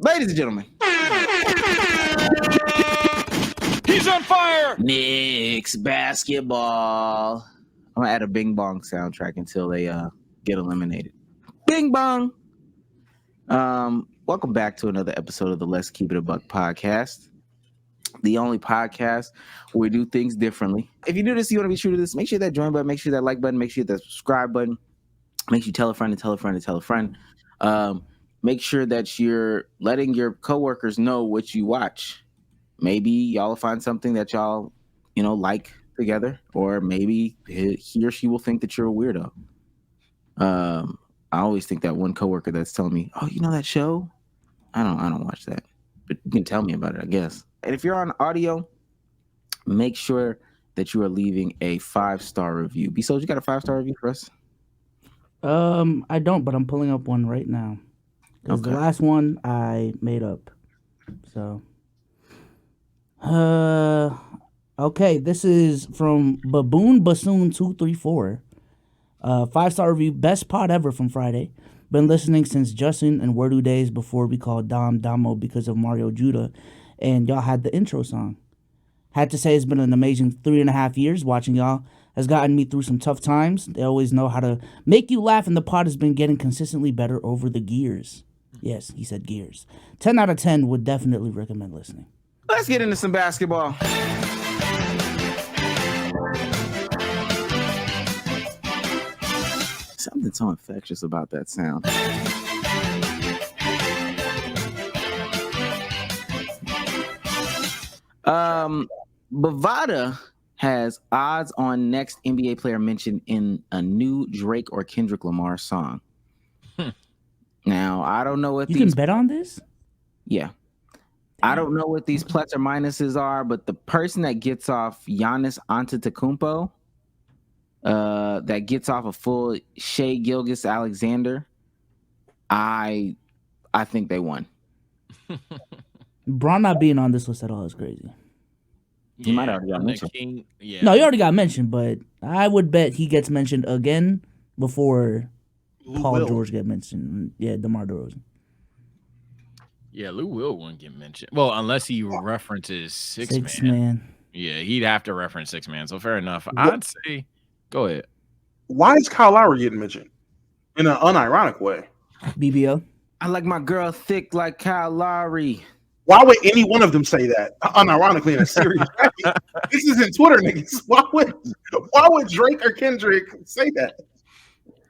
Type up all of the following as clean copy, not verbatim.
Ladies and gentlemen, He's on fire. Knicks basketball. I'm gonna add a Bing Bong soundtrack until they get eliminated. Bing Bong. Welcome back to another episode of the Let's Keep It a Buck podcast. The only podcast where we do things differently. If you're new to this, you want to be true to this, make sure that join button, make sure that like button, make sure that subscribe button, make sure you tell a friend and tell a friend and tell a friend. Make sure that you're letting your coworkers know what you watch. Maybe y'all will find something that y'all, like together, or maybe he or she will think that you're a weirdo. I always think that one coworker that's telling me, "Oh, you know that show? I don't watch that, but you can tell me about it, I guess." And if you're on audio, make sure that you are leaving a 5-star review. B-Soul, you got a 5-star review for us? I don't, but I'm pulling up one right now. Because the last one I made up. So, okay, this is from Baboon Bassoon 234. 5-star review, best pod ever from Friday. Been listening since Justin and Wordu days before we called Damo because of Mario Judah, and y'all had the intro song. Had to say it's been an amazing 3.5 years. Watching y'all has gotten me through some tough times. They always know how to make you laugh, and the pod has been getting consistently better over the gears. Yes, he said gears. 10 out of 10 would definitely recommend listening. Let's get into some basketball. Something so infectious about that sound. Bovada has odds on next NBA player mentioned in a new Drake or Kendrick Lamar song. Now, I don't know what you can bet on this? Yeah. I don't know what these plus or minuses are, but the person that gets off Giannis Antetokounmpo, that gets off a full Shai Gilgeous-Alexander, I think they won. Bron not being on this list at all is crazy. He might already got mentioned. No, he already got mentioned, but I would bet he gets mentioned again before Paul George get mentioned. Yeah, DeMar DeRozan. Yeah, Lou Will wouldn't get mentioned. Well, unless he references six man. Man. Yeah, he'd have to reference 6 man. So fair enough. I'd say, go ahead. Why is Kyle Lowry getting mentioned in an unironic way? BBO. I like my girl thick like Kyle Lowry. Why would any one of them say that unironically in a series? This isn't Twitter, niggas. Why would Drake or Kendrick say that?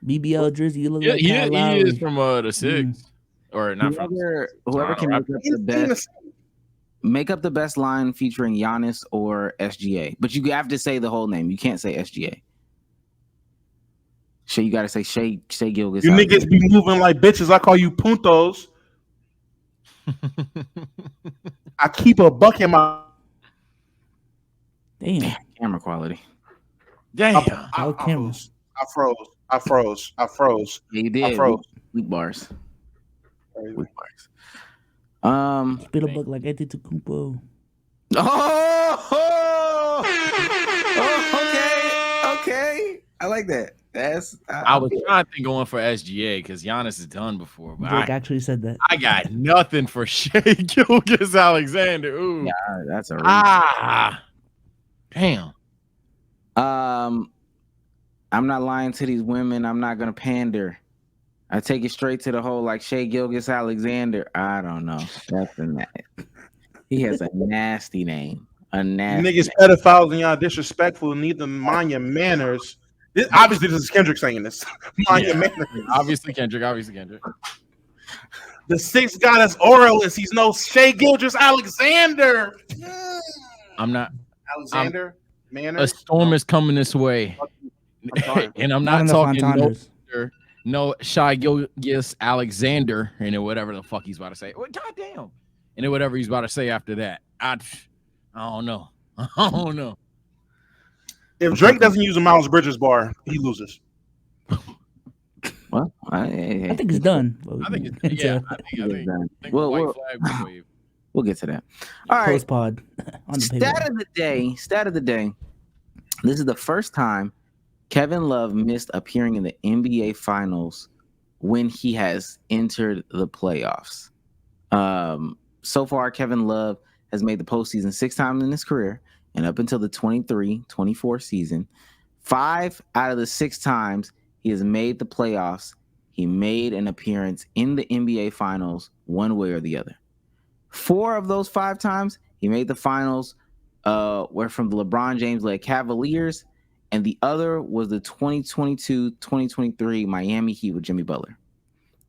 BBL Drizzy, you look like Kyle Lowry. He is from the 6. Or not whoever can make up the best line featuring Giannis or SGA. But you have to say the whole name. You can't say SGA. So you got to say Shai Gilgeous. You niggas be moving like bitches. I call you puntos. I keep a buck in my damn camera quality. Damn. I froze. Yeah, you did. I froze. Weak bars. Weak bars. Spit a buck like Antetokounmpo. Okay. I like that. I was trying to think going for SGA because Giannis has done before. But Drake actually said that. I got nothing for Shai Gilgeous-Alexander. Ooh. Yeah, that's a damn. I'm not lying to these women. I'm not gonna pander. I take it straight to the whole like Shai Gilgeous-Alexander. I don't know. He has a nasty name. Niggas pedophiles and y'all disrespectful. Need to mind your manners. Obviously, this is Kendrick saying this. Mind your manners. Obviously, Kendrick. The 6th goddess Oralist. He's no Shai Gilgeous-Alexander. I'm not. Alexander. Manners. A storm is coming this way. And I'm not talking no Shai Gilgeous-Alexander and whatever the fuck he's about to say. Well, goddamn. And whatever he's about to say after that. I don't know. If Drake doesn't use a Miles Bridges bar, he loses. Well, I think it's done. I think it's done. We'll get to that. All right. Post pod. Stat of the day. This is the first time Kevin Love missed appearing in the NBA Finals when he has entered the playoffs. So far, Kevin Love has made the postseason 6 times in his career, and up until the 23-24 season, 5 out of the 6 times he has made the playoffs, he made an appearance in the NBA Finals one way or the other. 4 of those 5 times he made the finals were from the LeBron James-led Cavaliers, and the other was the 2022-2023 Miami Heat with Jimmy Butler.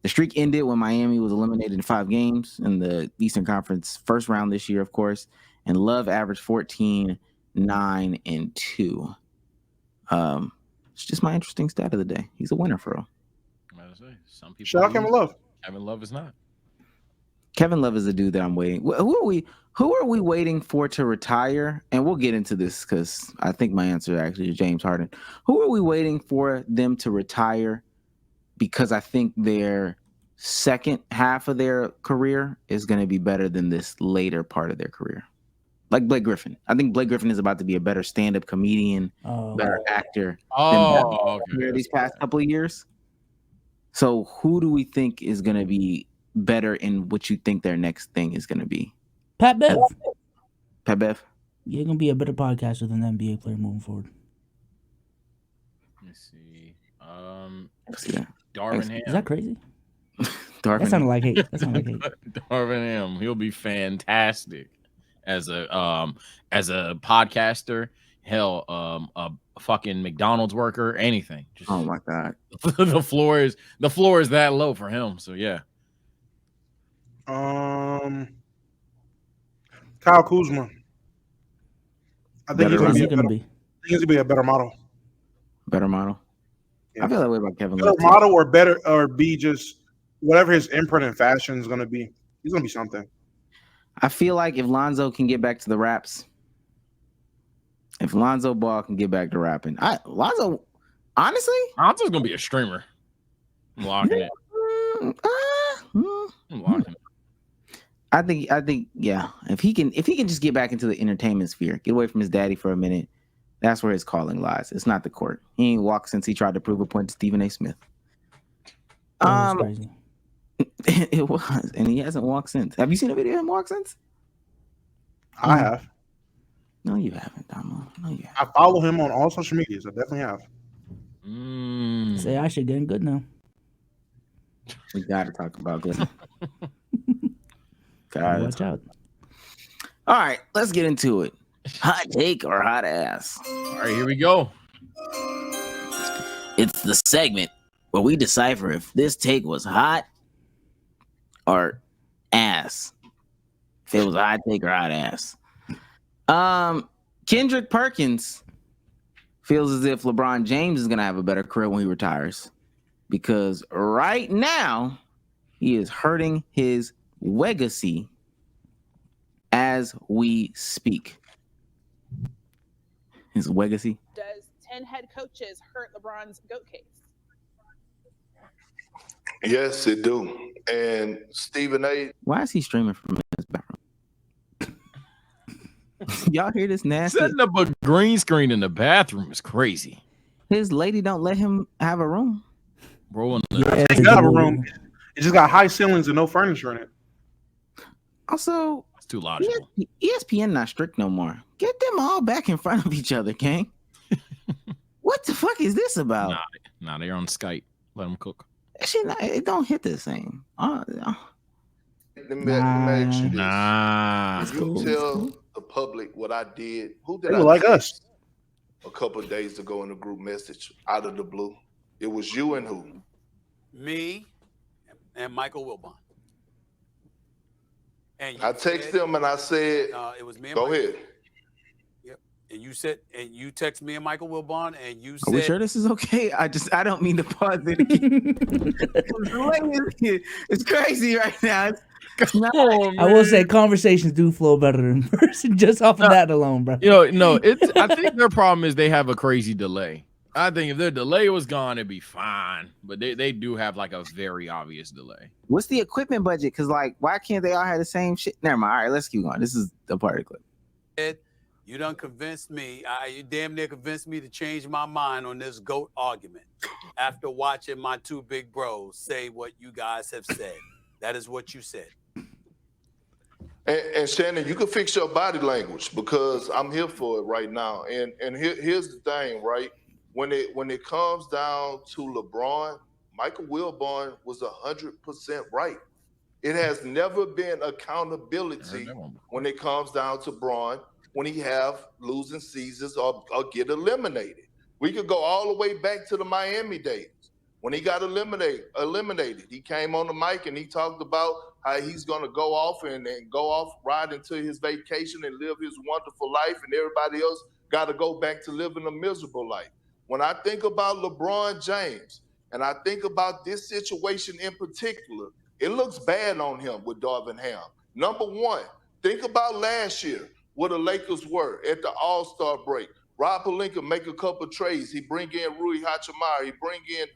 The streak ended when Miami was eliminated in 5 games in the Eastern Conference first round this year, of course, and Love averaged 14, 9, and 2. It's just my interesting stat of the day. He's a winner for real. Some people shout out Kevin Love. Kevin Love is not. Kevin Love is the dude that I'm waiting. Who are we waiting for to retire? And we'll get into this because I think my answer actually is James Harden. Who are we waiting for them to retire? Because I think their second half of their career is going to be better than this later part of their career. Like Blake Griffin. I think Blake Griffin is about to be a better stand-up comedian, better actor than these past couple of years. So who do we think is going to be better in what you think their next thing is going to be? Pat Bev. Pat Bev? You're going to be a better podcaster than an NBA player moving forward. Let me see. Darvin Ham. Is that crazy? That sounded like hate. Darvin Ham. He'll be fantastic as a podcaster. Hell, a fucking McDonald's worker, anything. Just, oh my God. the floor is that low for him. So yeah. Kyle Kuzma. I think he's going to be a better model. Better model. Yeah. I feel that way about Kevin Love. Better model or better or be just whatever his imprint in fashion is going to be. He's going to be something. I feel like if Lonzo can get back to the raps, if Lonzo Ball can get back to rapping, Lonzo's going to be a streamer. I'm locking it. I'm locking it. I think, yeah. If he can just get back into the entertainment sphere, get away from his daddy for a minute, that's where his calling lies. It's not the court. He ain't walked since he tried to prove a point to Stephen A. Smith. That's crazy. It was, and he hasn't walked since. Have you seen a video of him walk since? I have. No, you haven't, Damo. No, you haven't. I follow him on all social medias. I definitely have. Say I should get good now. We got to talk about Glenn. Watch out. All right, let's get into it. Hot take or hot ass? All right, here we go. It's the segment where we decipher if this take was hot or ass. If it was a hot take or hot ass. Kendrick Perkins feels as if LeBron James is going to have a better career when he retires, because right now he is hurting his legacy as we speak. His legacy. Does 10 head coaches hurt LeBron's GOAT case? Yes, it do. And Stephen A. Why is he streaming from his bathroom? Y'all hear this nasty? Setting up a green screen in the bathroom is crazy. His lady don't let him have a room. Bro, he got a room. It just got high ceilings and no furniture in it. Also, it's too logical. ESPN not strict no more. Get them all back in front of each other, King. What the fuck is this about? Nah, they're on Skype. Let them cook. It don't hit the same. Let me ask you this. Nah. You tell the public what I did. Who did they I like us? A couple of days ago in a group message out of the blue. It was you and who? Me and Michael Wilbon. And I texted him and I said, it was me and go Michael. ahead. Yep. And you said, and you text me and Michael Wilbon, and you said, are we sure this is okay? I don't mean to pause it again. It's crazy right now. I will say conversations do flow better in person just off of that alone, bro. I think their problem is they have a crazy delay. I think if their delay was gone, it'd be fine. But they do have like a very obvious delay. What's the equipment budget? Because why can't they all have the same shit? Never mind. All right, let's keep going. This is the party clip. You done convinced me. You damn near convinced me to change my mind on this GOAT argument after watching my two big bros say what you guys have said. That is what you said. And Shannon, you can fix your body language because I'm here for it right now. And here's the thing, right? When it comes down to LeBron, Michael Wilbon was 100% right. It has never been accountability when it comes down to Bron when he have losing seasons or get eliminated. We could go all the way back to the Miami days when he got eliminated. He came on the mic and he talked about how he's going to go off and go off ride into his vacation and live his wonderful life, and everybody else got to go back to living a miserable life. When I think about LeBron James and I think about this situation in particular, it looks bad on him with Darvin Ham. Number one, think about last year where the Lakers were at the All-Star break. Rob Pelinka make a couple trades. He bring in Rui Hachimura. He bring in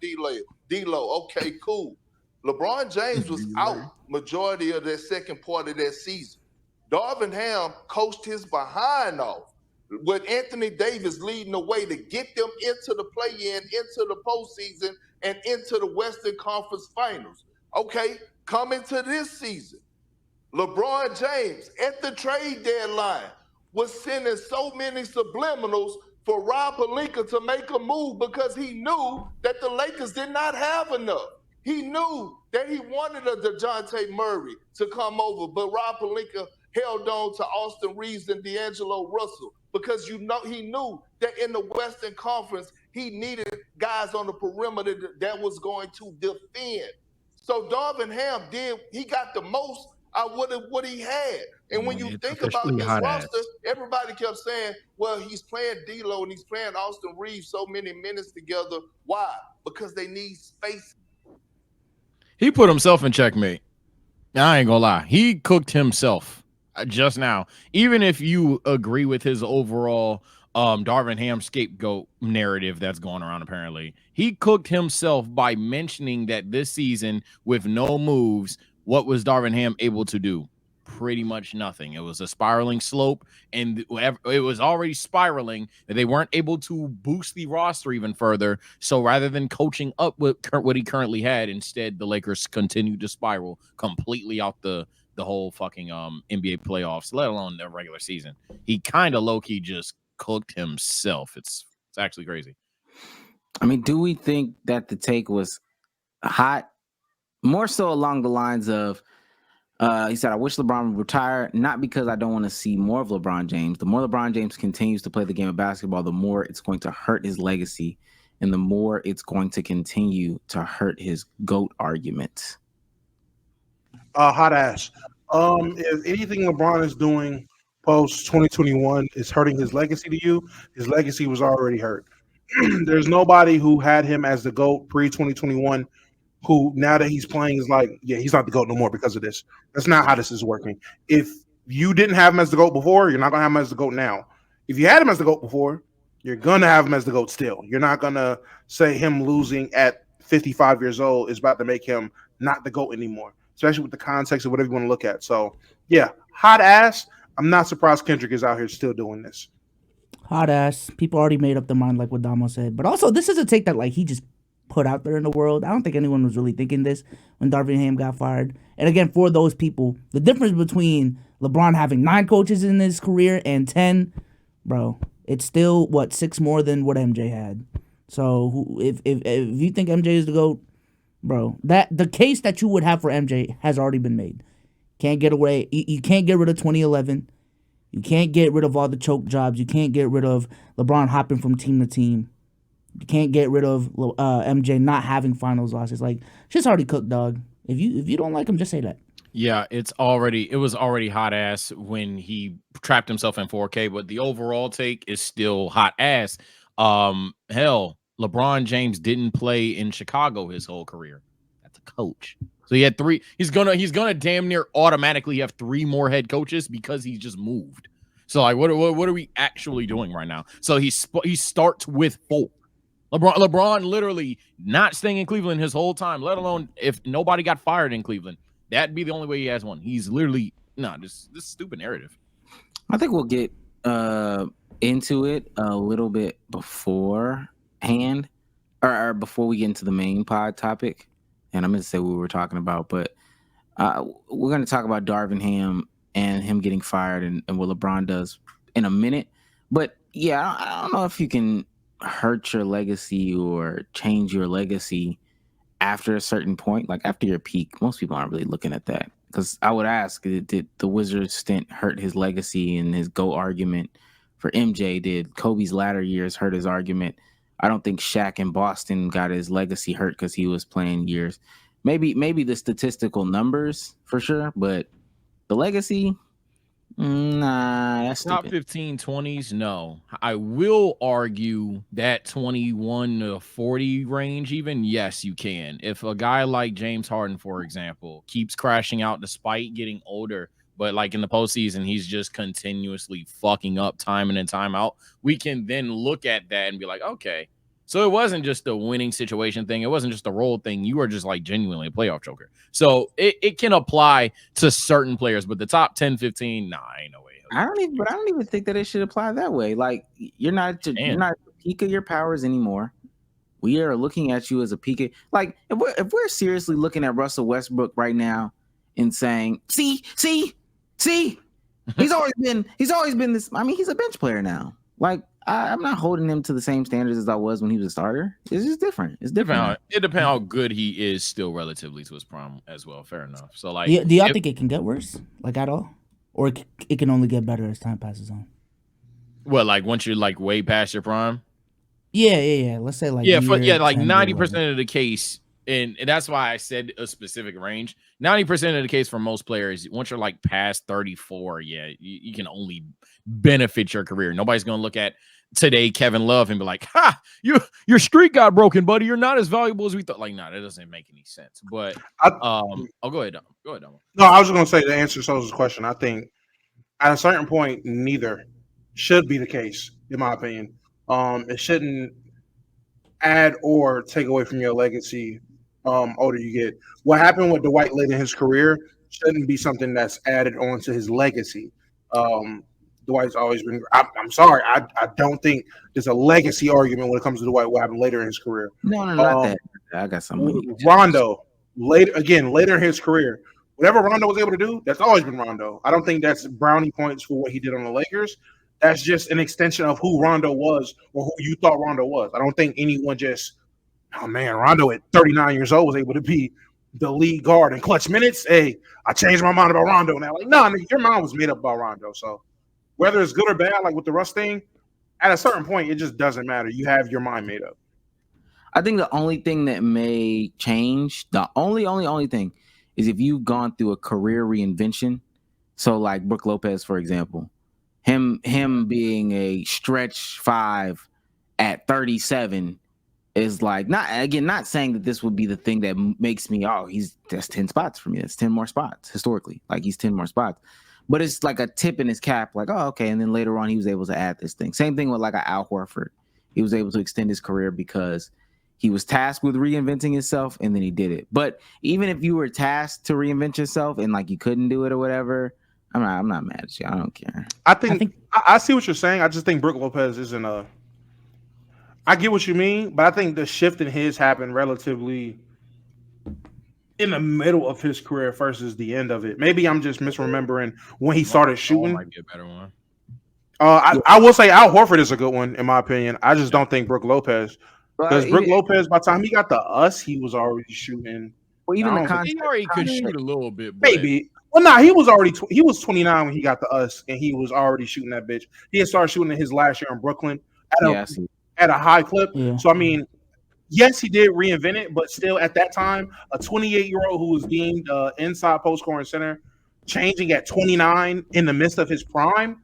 D'Lo. Okay, cool. LeBron James was out majority of that second part of that season. Darvin Ham coached his behind off with Anthony Davis leading the way to get them into the play-in, into the postseason, and into the Western Conference Finals. Okay, coming to this season, LeBron James at the trade deadline was sending so many subliminals for Rob Pelinka to make a move because he knew that the Lakers did not have enough. He knew that he wanted a DeJounte Murray to come over, but Rob Pelinka held on to Austin Reeves and D'Angelo Russell because he knew that in the Western Conference, he needed guys on the perimeter that was going to defend. So Darvin Ham he got the most out of what he had. And when you think about this roster, everybody kept saying, well, he's playing D'Lo and he's playing Austin Reeves so many minutes together. Why? Because they need space. He put himself in checkmate. I ain't gonna lie. He cooked himself just now. Even if you agree with his overall Darvin Ham scapegoat narrative that's going around, apparently, he cooked himself by mentioning that this season with no moves, what was Darvin Ham able to do? Pretty much nothing. It was a spiraling slope, and it was already spiraling that they weren't able to boost the roster even further. So rather than coaching up with what he currently had, instead the Lakers continued to spiral completely out the whole fucking NBA playoffs, let alone the regular season. He kind of low-key just cooked himself. It's actually crazy. I mean, do we think that the take was hot? More so along the lines of, he said, I wish LeBron would retire, not because I don't want to see more of LeBron James. The more LeBron James continues to play the game of basketball, the more it's going to hurt his legacy, and the more it's going to continue to hurt his GOAT argument. Hot ass. If anything LeBron is doing post 2021 is hurting his legacy to you, his legacy was already hurt. There's nobody who had him as the GOAT pre 2021 who now that he's playing is like, yeah, he's not the GOAT no more because of this. That's not how this is working. If you didn't have him as the GOAT before, you're not going to have him as the GOAT now. If you had him as the GOAT before, you're going to have him as the GOAT still. You're not going to say him losing at 55 years old is about to make him not the GOAT anymore, especially with the context of whatever you want to look at. So, yeah, hot ass. I'm not surprised Kendrick is out here still doing this. Hot ass. People already made up their mind, like what Damo said. But also, this is a take that like he just put out there in the world. I don't think anyone was really thinking this when Darvin Ham got fired. And again, for those people, the difference between LeBron having 9 coaches in his career and 10, bro, it's still, 6 more than what MJ had. So if you think MJ is the GOAT, bro, that the case that you would have for MJ has already been made. Can't get away. You can't get rid of 2011. You can't get rid of all the choke jobs. You can't get rid of LeBron hopping from team to team. You can't get rid of MJ not having finals losses. Like, shit's already cooked, dog. If you don't like him, just say that. Yeah, it was already hot ass when he trapped himself in 4K, but the overall take is still hot ass. Hell, LeBron James didn't play in Chicago his whole career. That's a coach. So he had 3. He's gonna damn near automatically have 3 more head coaches because he just moved. So like, what are we actually doing right now? So he starts with 4. LeBron literally not staying in Cleveland his whole time, let alone if nobody got fired in Cleveland. That'd be the only way he has one. He's literally this stupid narrative. I think we'll get into it a little bit beforehand, or before we get into the main pod topic. And I'm going to say what we were talking about, but we're going to talk about Darvin Ham and him getting fired and what LeBron does in a minute. But yeah, I don't know if you can hurt your legacy or change your legacy after a certain point, like after your peak. Most people aren't really looking at that, because I would ask, did the Wizards stint hurt his legacy and his GOAT argument for MJ? Did Kobe's latter years hurt his argument? I don't think Shaq in Boston got his legacy hurt because he was playing years. Maybe the statistical numbers for sure, but the legacy, nah, that's top stupid. 15 20s. No, I will argue that 21 to 40 range, even, yes, you can. If a guy like James Harden, for example, keeps crashing out despite getting older, but like in the postseason, he's just continuously fucking up time in and time out, we can then look at that and be like, okay, so it wasn't just a winning situation thing. It wasn't just a role thing. You were just like genuinely a playoff choker. So it can apply to certain players, but the top 10, 15, nah, ain't no way. I don't even think that it should apply that way. Like, you're not at the peak of your powers anymore. We are looking at you as a peak. Like, if we're seriously looking at Russell Westbrook right now and saying, see, he's always been this. I mean, he's a bench player now. Like, I'm not holding him to the same standards as I was when he was a starter. It's just different. It's different. It depends how good he is still relatively to his prime as well. Fair enough. So, like, do y'all think it can get worse, like, at all? Or it can only get better as time passes on? Well, like, once you're, like, way past your prime? Yeah. Let's say, like, like 90% of the case, and that's why I said a specific range. 90% of the case for most players, once you're, like, past 34, you can only benefit your career. Nobody's going to look at today Kevin Love and be like, ha, your streak got broken, buddy. You're not as valuable as we thought. Like, nah, that doesn't make any sense. But go ahead, Dom. No, I was just gonna say, to answer Sosa's question, I think at a certain point neither should be the case, in my opinion. It shouldn't add or take away from your legacy older you get. What happened with Dwight late in his career shouldn't be something that's added on to his legacy. Dwight's always been. I'm sorry. I don't think there's a legacy argument when it comes to Dwight. What happened later in his career? No, not that. I got something. Rondo, later in his career, whatever Rondo was able to do, that's always been Rondo. I don't think that's brownie points for what he did on the Lakers. That's just an extension of who Rondo was or who you thought Rondo was. I don't think anyone just, oh man, Rondo at 39 years old was able to be the lead guard in clutch minutes. Hey, I changed my mind about Rondo now. Like, no, your mind was made up about Rondo. So whether it's good or bad, like with the Russ thing, at a certain point, it just doesn't matter. You have your mind made up. I think the only thing that may change, the only thing, is if you've gone through a career reinvention. So like Brook Lopez, for example, him being a stretch 5 at 37 is like, not saying that this would be the thing that makes me, that's 10 spots for me. That's 10 more spots historically. Like, he's 10 more spots. But it's like a tip in his cap, like, oh, okay. And then later on, he was able to add this thing. Same thing with like an Al Horford. He was able to extend his career because he was tasked with reinventing himself, and then he did it. But even if you were tasked to reinvent yourself and like you couldn't do it or whatever, I'm not mad at you. I don't care. I see what you're saying. I just think Brook Lopez isn't a. I get what you mean, but I think the shift in his happened relatively in the middle of his career versus the end of it. Maybe I'm just misremembering when he started shooting. Might be a better one. I will say Al Horford is a good one in my opinion. I just don't think Brook Lopez, because Brook Lopez, by the time he got to us, he was already shooting. Well, even he already could shoot a little bit, but maybe. Well, nah, he was 29 when he got to us, and he was already shooting that bitch. He had started shooting in his last year in Brooklyn at a high clip. Yeah. So I mean, yes, he did reinvent it, but still at that time, a 28-year-old who was deemed inside post scoring center, changing at 29 in the midst of his prime,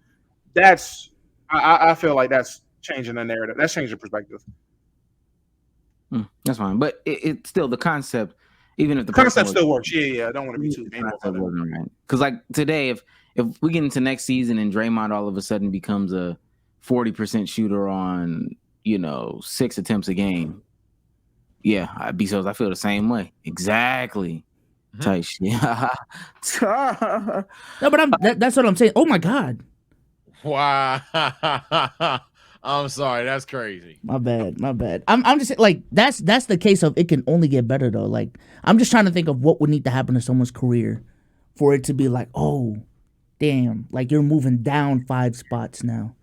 I feel like that's changing the narrative. That's changing perspective. That's fine, but it's still the concept. Even if the concept still works, I don't want to be too right. Because like today, if we get into next season and Draymond all of a sudden becomes a 40% shooter on 6 attempts a game, I feel the same way. Exactly. Type shit. No, but that's what I'm saying. Oh my God. Wow. I'm sorry, that's crazy. My bad. I'm just like that's the case of it can only get better though. Like, I'm just trying to think of what would need to happen to someone's career for it to be like, oh, damn, like you're moving down 5 spots now.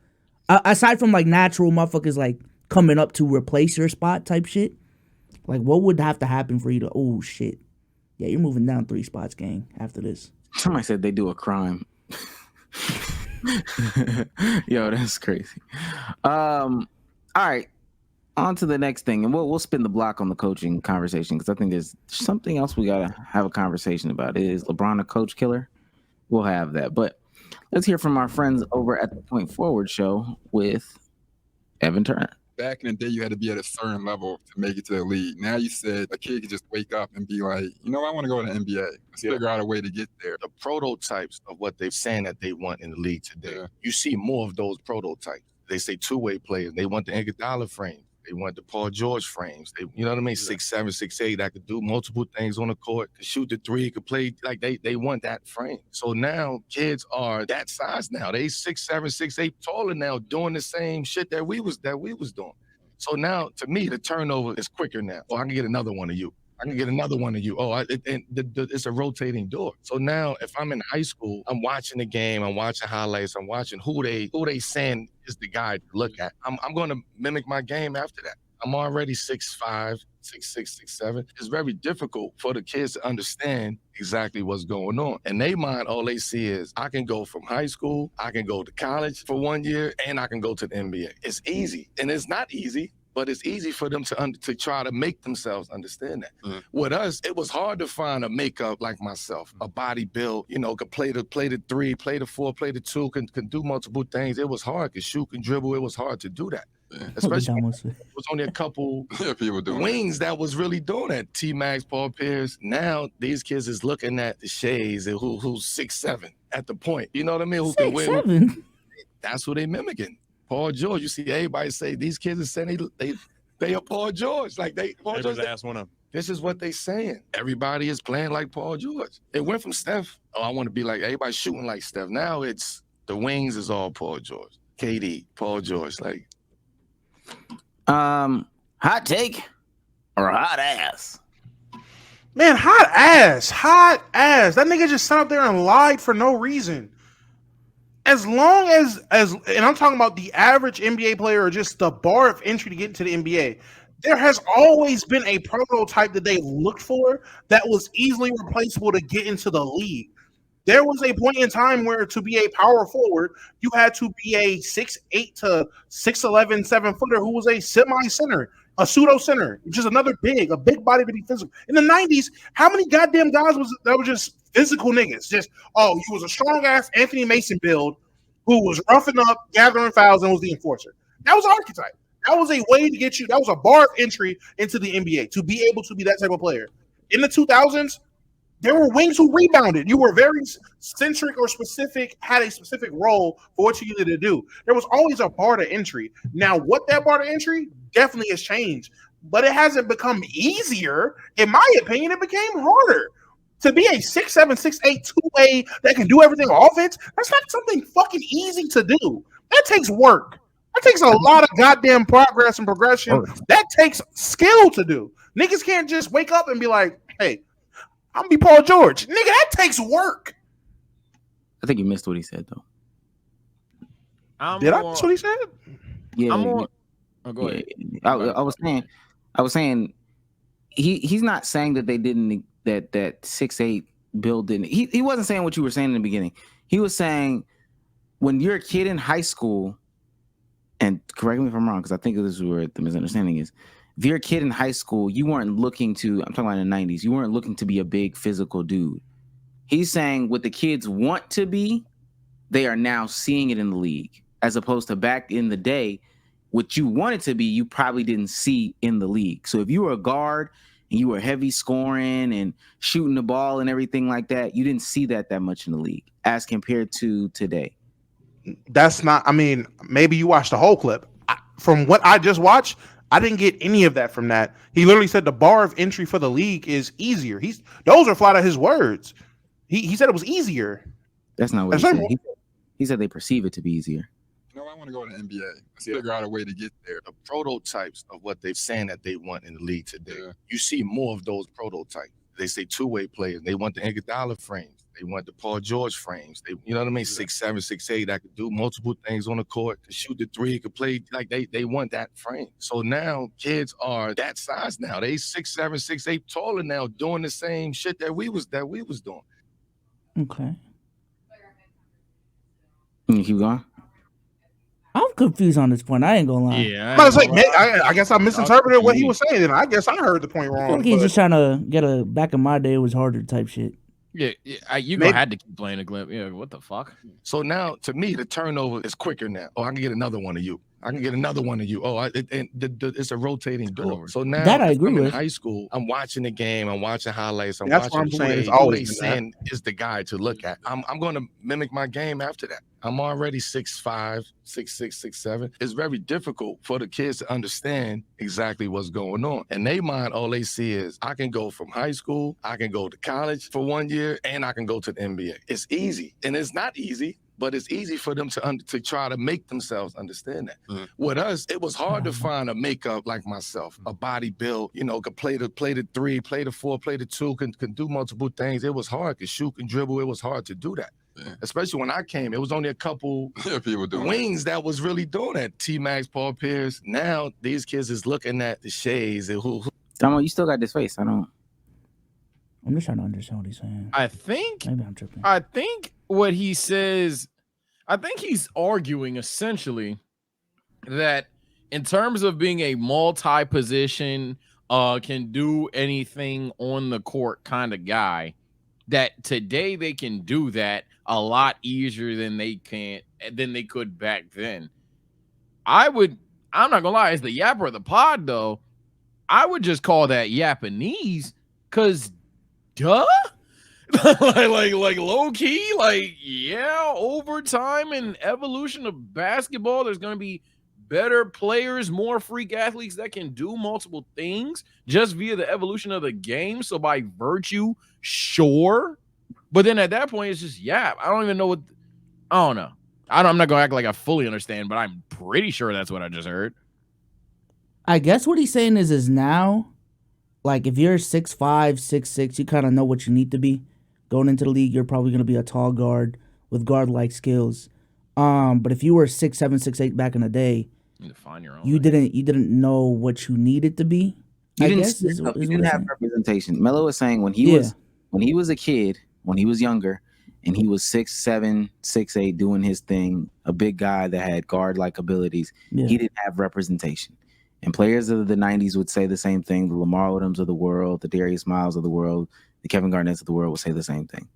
Aside from like natural motherfuckers like coming up to replace your spot type shit, like what would have to happen for you to, oh shit, yeah, you're moving down 3 spots, gang, after this. Somebody said they do a crime. Yo, that's crazy. All right, on to the next thing, and we'll spin the block on the coaching conversation because I think there's something else we gotta have a conversation about. Is LeBron a coach killer? We'll have that, but let's hear from our friends over at the Point Forward show with Evan Turner. Back in the day, you had to be at a certain level to make it to the league. Now you said a kid could just wake up and be like, you know, I want to go to the NBA. Let's figure out a way to get there. The prototypes of what they're saying that they want in the league today. You see more of those prototypes. They say two-way players. They want the Iguodala frames. They want the Paul George frames. They, you know what I mean? 6'7", 6'8", that could do multiple things on the court, could shoot the three, could play, like they want that frame. So now kids are that size now. They 6'7", 6'8", taller now, doing the same shit that we was doing. So now, to me, the turnover is quicker now. Oh, I can get another one of you. I can get another one of you. Oh, it's a rotating door. So now, if I'm in high school, I'm watching the game, I'm watching highlights, I'm watching who they saying is the guy to look at. I'm going to mimic my game after that. I'm already 6'5", 6'6", 6'7". It's very difficult for the kids to understand exactly what's going on. In their mind, all they see is, I can go from high school, I can go to college for 1 year, and I can go to the NBA. It's easy, and it's not easy. But it's easy for them to try to make themselves understand that. With us, it was hard to find a makeup like myself, a body build, you know, could play the 3, play the 4, play the 2, can do multiple things. It was hard, could shoot, can dribble. It was hard to do that. Especially when it was only a couple people doing wings that was really doing that. T-Max, Paul Pierce. Now these kids is looking at the shades and who's 6'7" at the point. You know what I mean? Who can win? That's who they mimicking. Paul George, you see everybody say these kids are saying they are Paul George. Like Paul George. This is what they saying. Everybody is playing like Paul George. It went from Steph, oh, I want to be like everybody shooting like Steph. Now it's the wings is all Paul George. KD, Paul George, like hot take or hot ass? Man, hot ass. That nigga just sat up there and lied for no reason. As long as and I'm talking about the average NBA player or just the bar of entry to get into the NBA, there has always been a prototype that they've looked for that was easily replaceable to get into the league. There was a point in time where to be a power forward, you had to be a 6'8" to 6'11", 7-footer who was a semi-center, a pseudo-center, just a big body to be physical. In the 90s, how many goddamn guys that were just physical niggas? Just, oh, he was a strong-ass Anthony Mason build who was roughing up, gathering fouls, and was the enforcer. That was archetype. That was a way to get you, that was a bar of entry into the NBA, to be able to be that type of player. In the 2000s, there were wings who rebounded. You were very centric or specific, had a specific role for what you needed to do. There was always a bar to entry. Now, what that bar to entry definitely has changed, but it hasn't become easier. In my opinion, it became harder. To be a 6'7", 6'8", two-way that can do everything on offense, that's not something fucking easy to do. That takes work. That takes a lot of goddamn progress and progression. That takes skill to do. Niggas can't just wake up and be like, hey, I'm be Paul George. Nigga, that takes work. I think you missed what he said, though. I miss what he said? Yeah. Go ahead. I was saying he's not saying that they didn't, that 6'8" build didn't. He wasn't saying what you were saying in the beginning. He was saying when you're a kid in high school, and correct me if I'm wrong, because I think this is where the misunderstanding is. If you're a kid in high school, you weren't looking to, I'm talking about in the 90s, you weren't looking to be a big physical dude. He's saying what the kids want to be, they are now seeing it in the league, as opposed to back in the day, what you wanted to be, you probably didn't see in the league. So if you were a guard and you were heavy scoring and shooting the ball and everything like that, you didn't see that much in the league as compared to today. That's not, I mean, maybe you watched the whole clip. From what I just watched, I didn't get any of that from that. He literally said the bar of entry for the league is easier. Those are flat out his words. He said it was easier. That's not what he said. He said they perceive it to be easier. You know, I want to go to the NBA. Let's figure out a way to get there. The prototypes of what they're saying that they want in the league today. You see more of those prototypes. They say two-way players. They want the Iguodala frames. They want the Paul George frames. They, you know what I mean? 6'7", 6'8", that could do multiple things on the court, could shoot the three, could play, like they want that frame. So now kids are that size now. They 6'7", 6'8", taller now, doing the same shit that we was doing. Okay. You keep going. I'm confused on this point. I ain't gonna lie. Yeah, I guess I misinterpreted what he was saying, and I guess I heard the point I feel wrong. like he's just trying to get a back in my day it was harder type shit. Yeah, you gonna had to keep playing the clip. Yeah, what the fuck? So now, to me, the turnover is quicker now. Oh, I can get another one of you. I can get another one of you. Oh, it's a rotating door. So now that I agree I'm in with. high school. I'm watching the game. I'm watching highlights. I'm That's watching what I'm saying. It's who always they been that. saying is the guy to look at. I'm going to mimic my game after that. I'm already 6'5", 6'6", 6'7". It's very difficult for the kids to understand exactly what's going on. And they mind, all they see is, I can go from high school, I can go to college for 1 year, and I can go to the NBA. It's easy. And it's not easy, but it's easy for them to try to make themselves understand that. With us, it was hard to find a makeup like myself, a body build, you know, could play the 3, play the 4, play the 2, can do multiple things. It was hard, could shoot and dribble. It was hard to do that. Yeah. Especially when I came, it was only a couple people doing wings that was really doing that. T-Max, Paul Pierce. Now these kids is looking at the shades and who. Tomo, you still got this face. I'm just trying to understand what he's saying. I think maybe I'm tripping. I think what he says, I think he's arguing essentially that in terms of being a multi-position, can do anything on the court kind of guy, that today they can do that a lot easier than they could back then. I'm not gonna lie, as the yapper of the pod though, I would just call that Japanese, cause duh. like low key, like, yeah, over time and evolution of basketball, there's gonna be better players, more freak athletes that can do multiple things just via the evolution of the game. So by virtue, sure. But then at that point, it's just, yeah, I don't even know what, I don't know. I'm not going to act like I fully understand, but I'm pretty sure that's what I just heard. I guess what he's saying is now, like, if you're 6'5", 6'6", you kind of know what you need to be. Going into the league, you're probably going to be a tall guard with guard-like skills. But if you were 6'7", 6'8" back in the day, you need to find your own. You didn't know what you needed to be. You didn't have representation. Melo was saying when he was a kid, when he was younger, and he was 6'7", 6'8", doing his thing, a big guy that had guard-like abilities, he didn't have representation. And players of the 90s would say the same thing. The Lamar Odoms of the world, the Darius Miles of the world, the Kevin Garnett's of the world would say the same thing.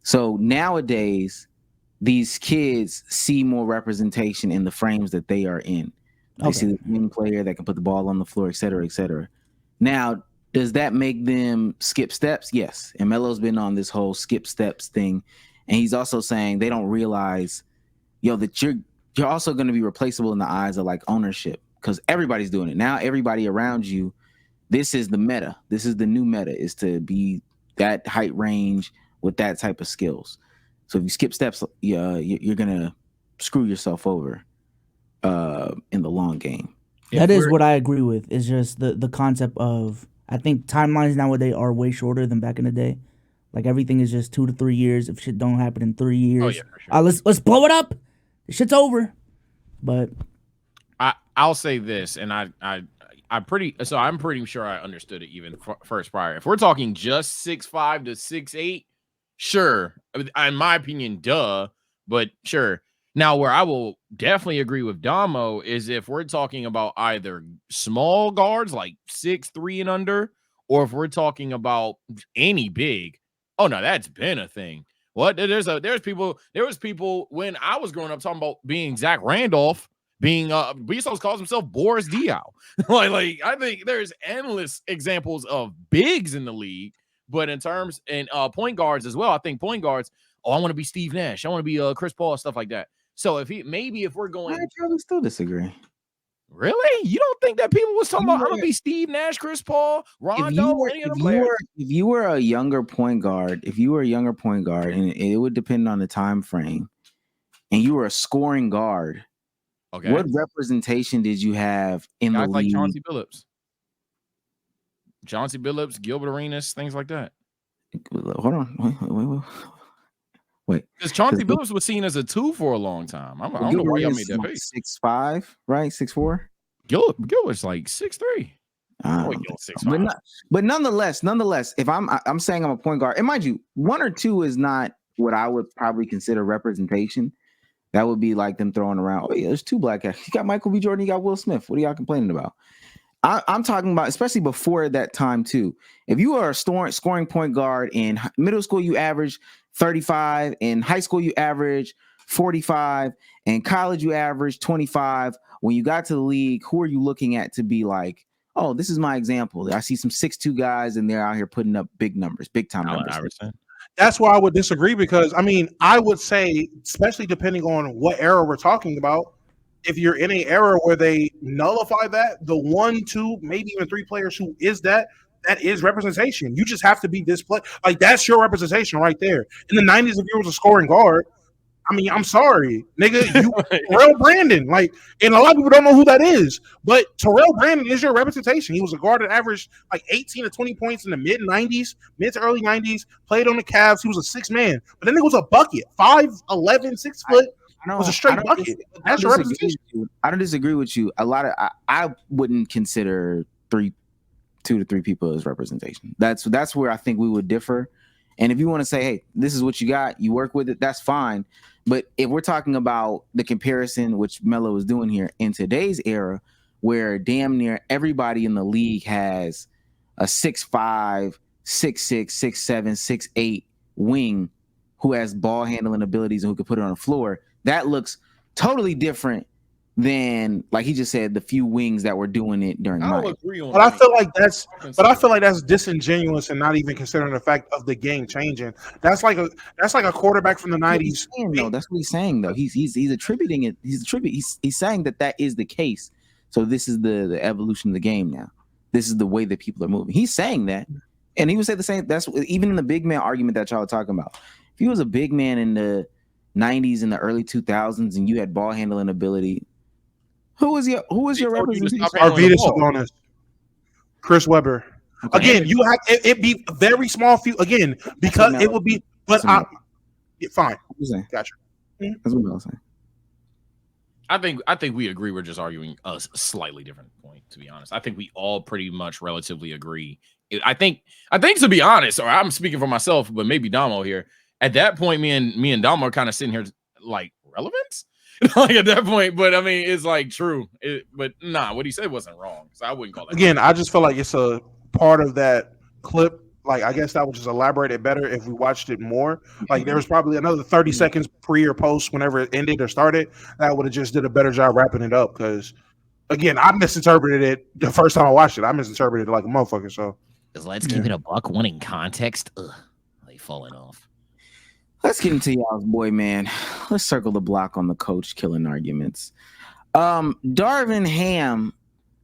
So nowadays, these kids see more representation in the frames that they are in. They see the wing player that can put the ball on the floor, et cetera, et cetera. Now, does that make them skip steps? Yes. And Melo's been on this whole skip steps thing. And he's also saying they don't realize, that you're also going to be replaceable in the eyes of like ownership, because everybody's doing it. Now everybody around you, this is the meta. This is the new meta, is to be that height range with that type of skills. So if you skip steps, you're going to screw yourself over in the long game. That is what I agree with. It's just the concept of, I think timelines nowadays are way shorter than back in the day. Like everything is just 2 to 3 years. If shit don't happen in 3 years, oh, yeah, for sure. Let's blow it up. The shit's over. But I'll say this, and I'm pretty sure I understood it even first prior. If we're talking just 6'5" to 6'8", sure. In my opinion, duh. But sure. Now, where I will definitely agree with Damo is if we're talking about either small guards like 6'3" and under, or if we're talking about any big. Oh no, that's been a thing. What there was people when I was growing up talking about being Zach Randolph, being Bezos calls himself Boris Diaw. like I think there's endless examples of bigs in the league, but in terms and point guards as well. I think point guards. Oh, I want to be Steve Nash. I want to be Chris Paul, stuff like that. So if we're going, I probably still disagree. Really? You don't think that people was talking about I'm gonna be Steve Nash, Chris Paul, Rondo, any other players? If you were a younger point guard, and it would depend on the time frame, and you were a scoring guard, okay, what representation did you have in the league? Like Chauncey Billups, Gilbert Arenas, things like that. Hold on, wait. Wait, because Chauncey Billups was seen as a 2 for a long time. I don't know why y'all made that big. 6'5", right? 6'4". Gilbert's like 6'3". But nonetheless, if I'm saying I'm a point guard, and mind you, 1 or 2 is not what I would probably consider representation. That would be like them throwing around, oh yeah, there's 2 black guys. You got Michael B. Jordan, you got Will Smith. What are y'all complaining about? I'm talking about, especially before that time too. If you are a scoring point guard in middle school, you average 35. In high school, you average 45. In college, you average 25. When you got to the league, who are you looking at to be like, oh, this is my example? I see some 6'2" guys, and they're out here putting up big numbers, big time numbers. That's why I would disagree, because I mean, I would say, especially depending on what era we're talking about, if you're in an era where they nullify that, the 1, 2, maybe even 3 players who is that is representation. You just have to be this play. Like, that's your representation right there. In the 90s, if you was a scoring guard, I mean, I'm sorry, nigga, you Terrell Brandon. Like, and a lot of people don't know who that is, but Terrell Brandon is your representation. He was a guard that averaged like 18 to 20 points in the mid to early 90s, played on the Cavs. He was a 6 man, but then it was a bucket, 5'11", 6 foot. Was a straight bucket. That's your representation. I don't disagree with you. A lot of I wouldn't consider 2 to 3 people as representation. That's where I think we would differ. And if you want to say, hey, this is what you got, you work with it, that's fine. But if we're talking about the comparison, which Melo is doing here in today's era, where damn near everybody in the league has a 6'5", 6'6", 6'7", 6'8" wing who has ball handling abilities and who can put it on the floor, that looks totally different than, like he just said, the few wings that were doing it during I mine. don't agree on But I feel like that's disingenuous and not even considering the fact of the game changing. That's like a quarterback from the 90s. That's what he's saying though. He's attributing it. He's saying that is the case. So this is the evolution of the game now. This is the way that people are moving. He's saying that, and he would say the same. That's even in the big man argument that y'all are talking about. If he was a big man in the 90s and the early 2000s and you had ball handling ability, who was your representation? Arvydas Sabonis, Chris Webber. Okay. Again, you have it be a very small few again, because it would be, but fine. Gotcha. That's what I was saying. I think we agree. We're just arguing a slightly different point, to be honest. I think we all pretty much relatively agree. I think to be honest, or I'm speaking for myself, but maybe Damo here. At that point, me and Damo are kind of sitting here like, relevance? Like at that point, but I mean, it's like true. But nah, what he said wasn't wrong. So I wouldn't call that. Again, I just feel like it's a part of that clip. Like, I guess that would just elaborate it better if we watched it more. Like, there was probably another 30 seconds pre or post whenever it ended or started. That would have just did a better job wrapping it up. Because, again, I misinterpreted it the first time I watched it. I misinterpreted it like a motherfucker. So, let's keep it a buck. One in context. Ugh, they falling off. Let's get into y'all's boy, man. Let's circle the block on the coach killing arguments. Darvin Ham,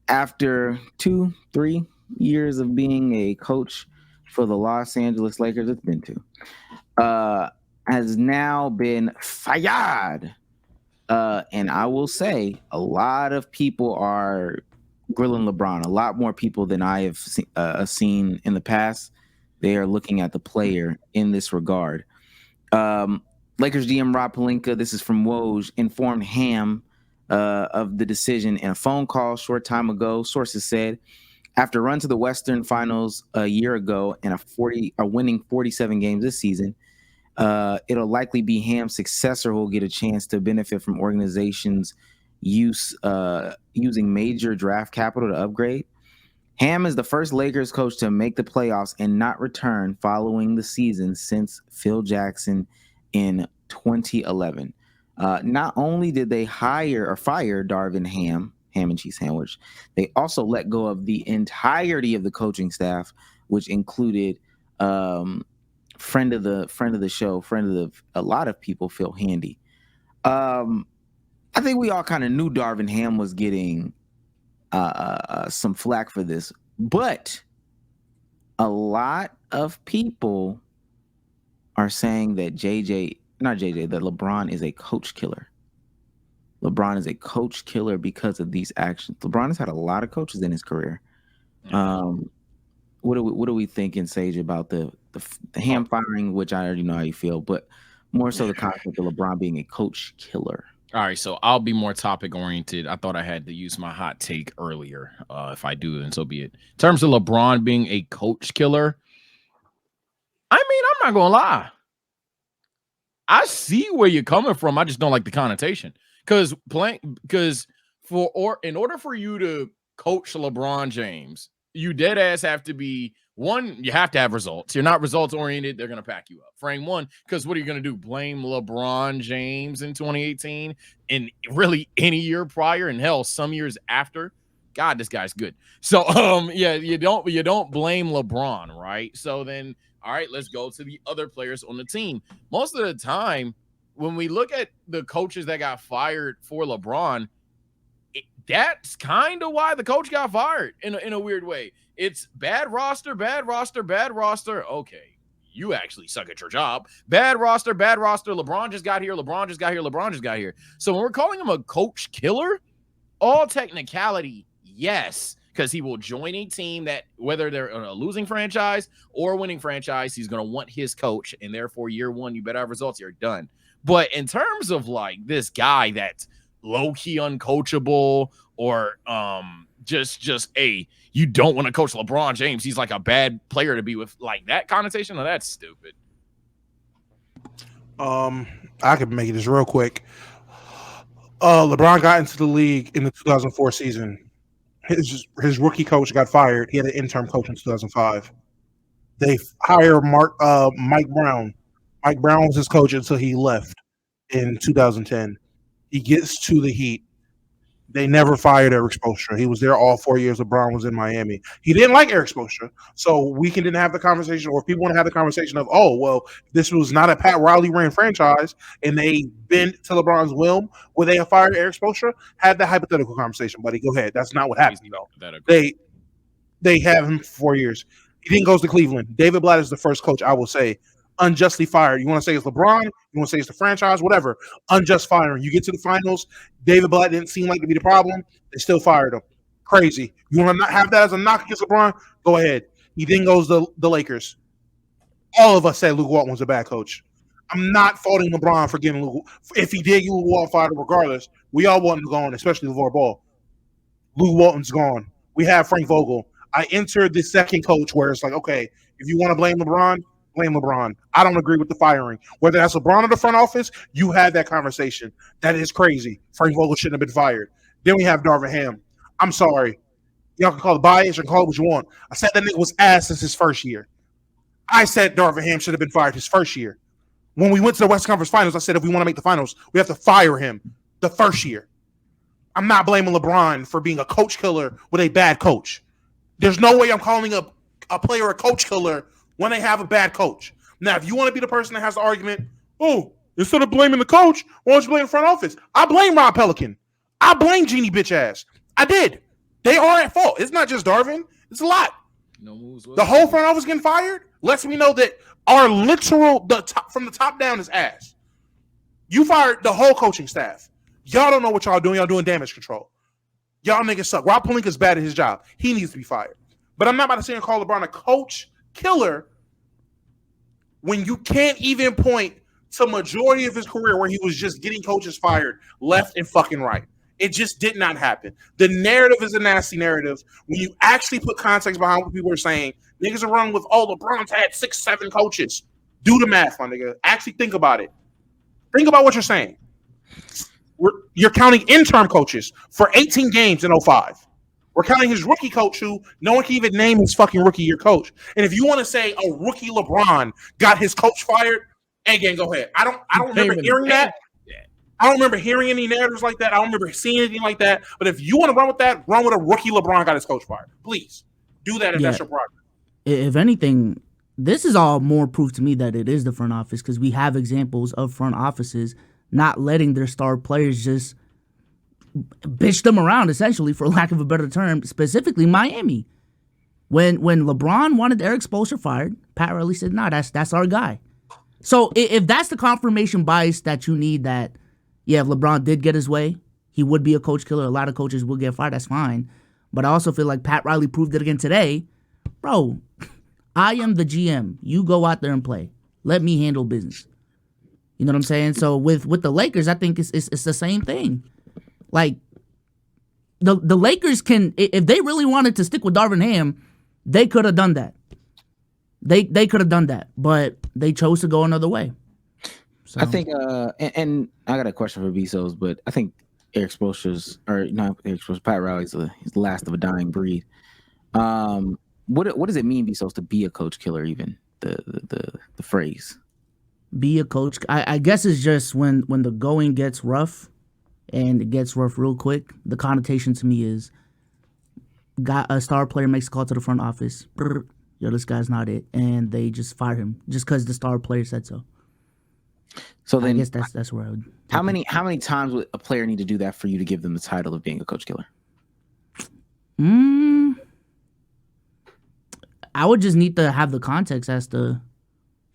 after 2-3 years of being a coach for the Los Angeles Lakers, it's been 2, has now been fired. And I will say a lot of people are grilling LeBron, a lot more people than I have seen in the past. They are looking at the player in this regard. Lakers GM Rob Pelinka, this is from Woj, informed Ham of the decision in a phone call short time ago. Sources said, after a run to the Western Finals a year ago and a winning 47 games this season, it'll likely be Ham's successor who will get a chance to benefit from organizations' using major draft capital to upgrade. Ham is the first Lakers coach to make the playoffs and not return following the season since Phil Jackson in 2011. Not only did they hire or fire Darvin Ham and cheese sandwich, they also let go of the entirety of the coaching staff, which included friend of the show, a lot of people, Phil Handy. I think we all kind of knew Darvin Ham was getting some flack for this, but a lot of people are saying that that LeBron is a coach killer. LeBron is a coach killer because of these actions. LeBron has had a lot of coaches in his career. What are we thinking, Sage, about the Ham firing, which I already know how you feel, but More so the concept of LeBron being a coach killer. All right, so I'll be more topic oriented. I thought I had to use my hot take earlier. If I do, then so be it. In terms of LeBron being a coach killer, I mean, I'm not gonna lie. I see where you're coming from. I just don't like the connotation. In order for you to coach LeBron James, you dead ass have to be one, you have to have results. You're not results oriented, they're gonna pack you up. Frame one, because what are you gonna do? Blame LeBron James in 2018 and really any year prior, and hell, some years after? God, this guy's good. So yeah, you don't blame LeBron, right? So then, all right, let's go to the other players on the team. Most of the time, when we look at the coaches that got fired for LeBron, that's kind of why the coach got fired in a weird way. It's bad roster, bad roster, bad roster. Okay, you actually suck at your job. Bad roster, bad roster. LeBron just got here. LeBron just got here. LeBron just got here. So when we're calling him a coach killer, all technicality, yes, because he will join a team that, whether they're a losing franchise or a winning franchise, he's going to want his coach. And therefore, year one, you better have results. You're done. But in terms of like this guy that's low-key uncoachable or just you don't want to coach LeBron James, he's like a bad player to be with, like that connotation, that's stupid. I could make it this real quick. LeBron got into the league in the 2004 season. His rookie coach got fired. He had an interim coach in 2005. They hired Mike Brown. Mike Brown was his coach until he left in 2010. He gets to the Heat. They never fired Eric Spoelstra. He was there all 4 years LeBron was in Miami. He didn't like Eric Spoelstra. So we didn't have the conversation, or if people want to have the conversation of, oh, well, this was not a Pat Riley ran franchise and they bent to LeBron's will where they have fired Eric Spoelstra, had the hypothetical conversation, buddy. Go ahead. That's not what happened, though. They have him for 4 years. He then goes to Cleveland. David Blatt is the first coach, I will say, unjustly fired. You want to say it's LeBron? You want to say it's the franchise? Whatever. Unjust firing. You get to the finals. David Blatt didn't seem like to be the problem. They still fired him. Crazy. You want to not have that as a knock against LeBron? Go ahead. He then goes to the Lakers. All of us said Luke Walton was a bad coach. I'm not faulting LeBron for getting Luke. If he did get Luke Walton fired, regardless, we all want him gone, especially LeVar Ball. Luke Walton's gone. We have Frank Vogel. I entered the second coach where it's like, okay, if you want to blame LeBron, blame LeBron. I don't agree with the firing. Whether that's LeBron or the front office, you had that conversation. That is crazy. Frank Vogel shouldn't have been fired. Then we have Darvin Ham. I'm sorry. Y'all can call it bias or call it what you want. I said that nigga was ass since his first year. I said Darvin Ham should have been fired his first year. When we went to the West Conference Finals, I said if we want to make the finals, we have to fire him the first year. I'm not blaming LeBron for being a coach killer with a bad coach. There's no way I'm calling a player a coach killer when they have a bad coach. Now, if you want to be the person that has the argument, oh, instead of blaming the coach, why don't you blame the front office? I blame Rob Pelican. I blame Jeannie bitch ass. I did. They are at fault. It's not just Darvin. It's a lot. No moves. The whole front office getting fired lets me know that our literal from the top down is ass. You fired the whole coaching staff. Y'all don't know what y'all doing. Y'all doing damage control. Y'all niggas suck. Rob Pelinka's bad at his job. He needs to be fired. But I'm not about to sit and call LeBron a coach killer when you can't even point to majority of his career where he was just getting coaches fired left and fucking right. It just did not happen. The narrative is a nasty narrative. When you actually put context behind what people are saying, niggas are running with, oh, LeBron's had 6-7 coaches. Do the math, my nigga. Actually think about it. Think about what you're saying. You're counting interim coaches for 18 games in 05. We're counting his rookie coach who no one can even name his fucking rookie year coach. And if you want to say a rookie LeBron got his coach fired, again, go ahead. I don't remember hearing that. I don't remember hearing any narratives like that. I don't remember seeing anything like that. But if you want to run with that, run with a rookie LeBron got his coach fired. Please do that if that's your problem. If anything, this is all more proof to me that it is the front office because we have examples of front offices not letting their star players just bitch them around, essentially, for lack of a better term, specifically Miami. When LeBron wanted Eric Spoelstra fired, Pat Riley said, nah, that's our guy. So if that's the confirmation bias that you need that, yeah, if LeBron did get his way, he would be a coach killer. A lot of coaches will get fired. That's fine. But I also feel like Pat Riley proved it again today. Bro, I am the GM. You go out there and play. Let me handle business. You know what I'm saying? So with the Lakers, I think it's the same thing. Like the Lakers can, if they really wanted to stick with Darvin Ham, they could have done that. They could have done that, but they chose to go another way. So. I think, and I got a question for Bezos, but I think Eric Spoelstra's, or not Eric Spoelstra, Pat Riley's he's the last of a dying breed. What does it mean, Bezos, to be a coach killer? Even the phrase, be a coach. I guess it's just when the going gets rough, and it gets rough real quick. The connotation to me is, got a star player makes a call to the front office. Yo, this guy's not it, and they just fire him just because the star player said so. So then, I guess that's where I would. How many times would a player need to do that for you to give them the title of being a coach killer? I would just need to have the context as to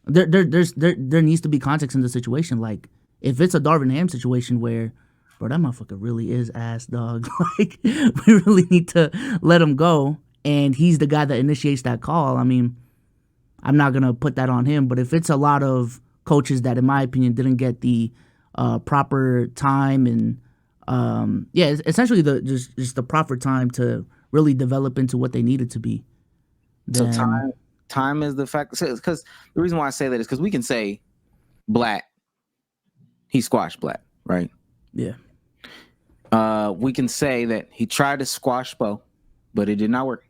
there needs to be context in the situation. Like if it's a Darvin Ham situation where, bro, that motherfucker really is ass, dog. Like we really need to let him go, and he's the guy that initiates that call. I mean, I'm not gonna put that on him, but if it's a lot of coaches that, in my opinion, didn't get the proper time and essentially just the proper time to really develop into what they needed to be. So time is the fact, because the reason why I say that is because we can say Black, he squashed Black, right? Yeah. We can say that he tried to squash Spo, but it did not work.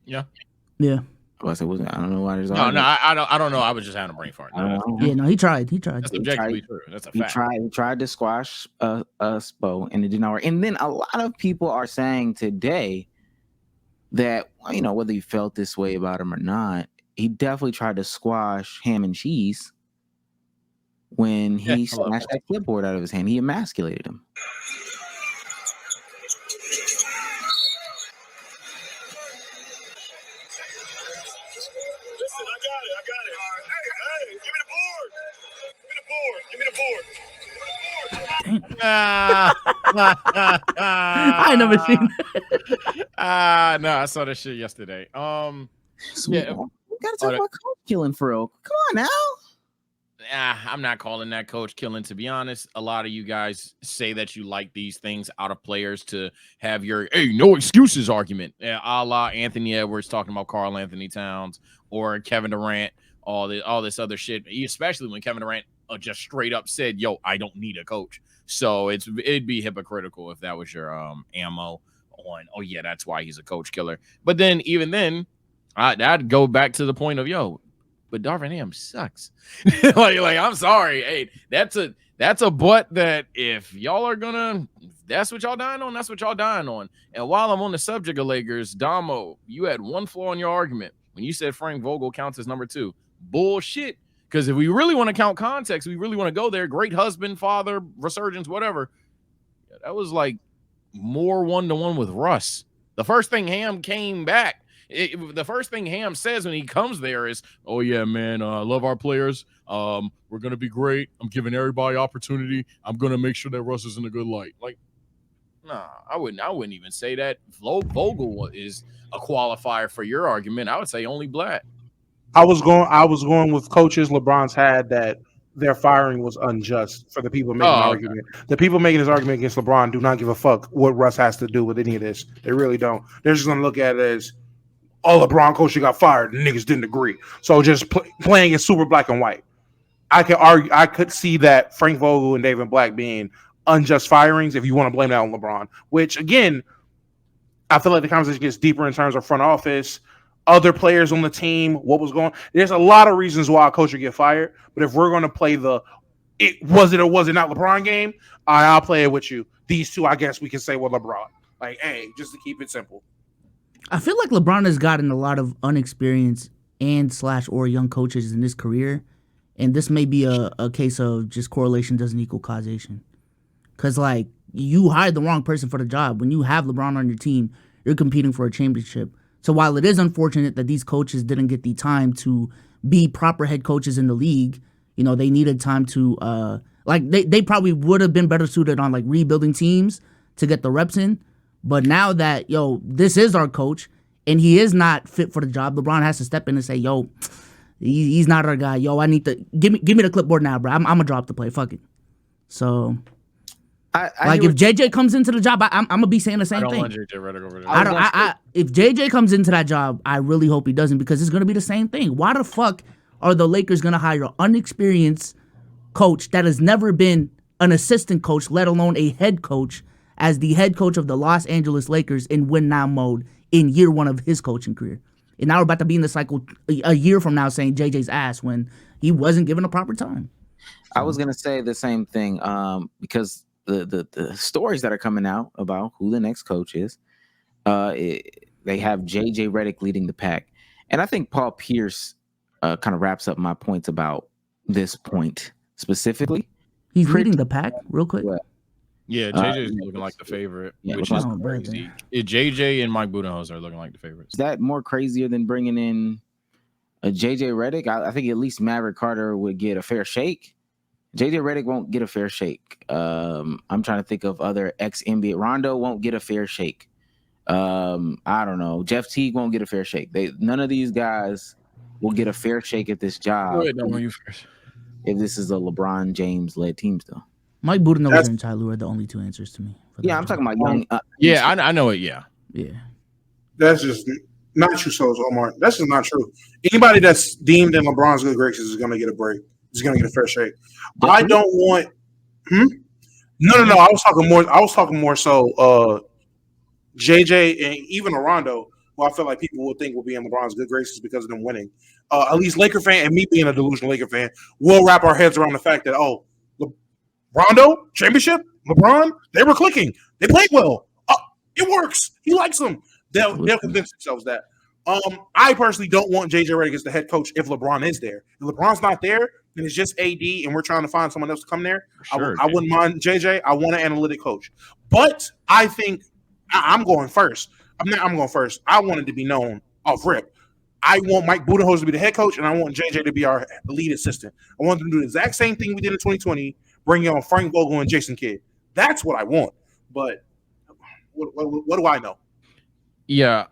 Yeah. Yeah. Well, I said, I don't know why there's I don't know. I was just having a brain fart. Yeah, no, he tried. That's objectively true. That's a fact. He tried to squash Spo, and it did not work. And then a lot of people are saying today that, you know, whether you felt this way about him or not, he definitely tried to squash Ham and Cheese when he smashed that clipboard out of his hand. He emasculated him. I ain't never seen that. No, I saw that shit yesterday. We gotta talk about coach killing for real. Come on now. I'm not calling that coach killing, to be honest. A lot of you guys say that you like these things out of players to have your no excuses argument, a la Anthony Edwards talking about Karl Anthony Towns or Kevin Durant, all this other shit, especially when Kevin Durant just straight up said, yo, I don't need a coach. So it'd be hypocritical if that was your ammo on, oh yeah, that's why he's a coach killer. But then even then, I'd go back to the point of, yo, but Darvin Ham sucks. like I'm sorry. Hey, that's a butt that if y'all are gonna, that's what y'all dying on, that's what y'all dying on. And while I'm on the subject of Lakers, Damo, you had one flaw in your argument when you said Frank Vogel counts as number 2. Bullshit. Because if we really want to count context, we really want to go there. Great husband, father, resurgence, whatever. Yeah, that was like more 1-to-1 with Russ. The first thing Ham came back, the first thing Ham says when he comes there is, oh yeah, man, I love our players. We're going to be great. I'm giving everybody opportunity. I'm going to make sure that Russ is in a good light. Like, nah, I wouldn't even say that. Vogel is a qualifier for your argument. I would say only Black. I was going with coaches LeBron's had that their firing was unjust for the people making the argument. The people making this argument against LeBron do not give a fuck what Russ has to do with any of this. They really don't. They're just going to look at it as, oh, LeBron coach got fired. And niggas didn't agree. So just playing it super black and white. I could see that Frank Vogel and David Black being unjust firings if you want to blame that on LeBron, which again, I feel like the conversation gets deeper in terms of front office, other players on the team, what was going. There's a lot of reasons why a coach would get fired, but if we're going to play was it or was it not LeBron game, I'll play it with you. These two, I guess we can say, well, LeBron. Like, hey, just to keep it simple. I feel like LeBron has gotten a lot of unexperienced or young coaches in his career, and this may be a case of just correlation doesn't equal causation. Because, like, you hired the wrong person for the job. When you have LeBron on your team, you're competing for a championship. So while it is unfortunate that these coaches didn't get the time to be proper head coaches in the league, you know, they needed time to, they probably would have been better suited on, like, rebuilding teams to get the reps in. But now that, yo, this is our coach, and he is not fit for the job, LeBron has to step in and say, yo, He's not our guy. Yo, I need to give me the clipboard now, bro. I'm gonna drop the play. Fuck it. So, like if JJ comes into the job, I'm gonna be saying the same thing. I don't want JJ Redick over there. If JJ comes into that job, I really hope he doesn't, because it's gonna be the same thing. Why the fuck are the Lakers gonna hire an unexperienced coach that has never been an assistant coach, let alone a head coach, as the head coach of the Los Angeles Lakers in win now mode in year one of his coaching career? And now we're about to be in the cycle a year from now saying JJ's ass when he wasn't given a proper time. I was gonna say the same thing, because the stories that are coming out about who the next coach is, they have JJ Redick leading the pack, and I think Paul Pierce kind of wraps up my points about this point specifically. He's leading the pack, real quick. Yeah, JJ's looking like the favorite, which is crazy. JJ and Mike Budenholzer are looking like the favorites. Is that more crazier than bringing in a JJ Redick? I think at least Maverick Carter would get a fair shake. JJ Redick won't get a fair shake. I'm trying to think of other ex-NBA. Rondo won't get a fair shake. I don't know. Jeff Teague won't get a fair shake. None of these guys will get a fair shake at this job. Go ahead, don't you first. If this is a LeBron James-led team still. Mike Budenholzer and Ty Lue are the only two answers to me. Yeah, I'm talking about young. Yeah, I know it. Yeah. That's just not true, so Omar. That's just not true. Anybody that's deemed in LeBron's good graces is going to get a break. Is going to get a fair shake. I don't want. No. I was talking more so. JJ and even Rondo, who I feel like people will think will be in LeBron's good graces because of them winning. At least Laker fan and me being a delusional Laker fan, will wrap our heads around the fact that Rondo championship, LeBron, they were clicking. They played well. It works. He likes them. They'll convince themselves that. I personally don't want JJ Redick as the head coach if LeBron is there. If LeBron's not there, and it's just AD, and we're trying to find someone else to come there. Sure, I wouldn't mind JJ. I want an analytic coach, but I think I'm going first. I'm going first. I want it to be known off rip. I want Mike Budenholzer to be the head coach, and I want JJ to be our lead assistant. I want them to do the exact same thing we did in 2020, bring on Frank Vogel and Jason Kidd. That's what I want. But what do I know? Yeah,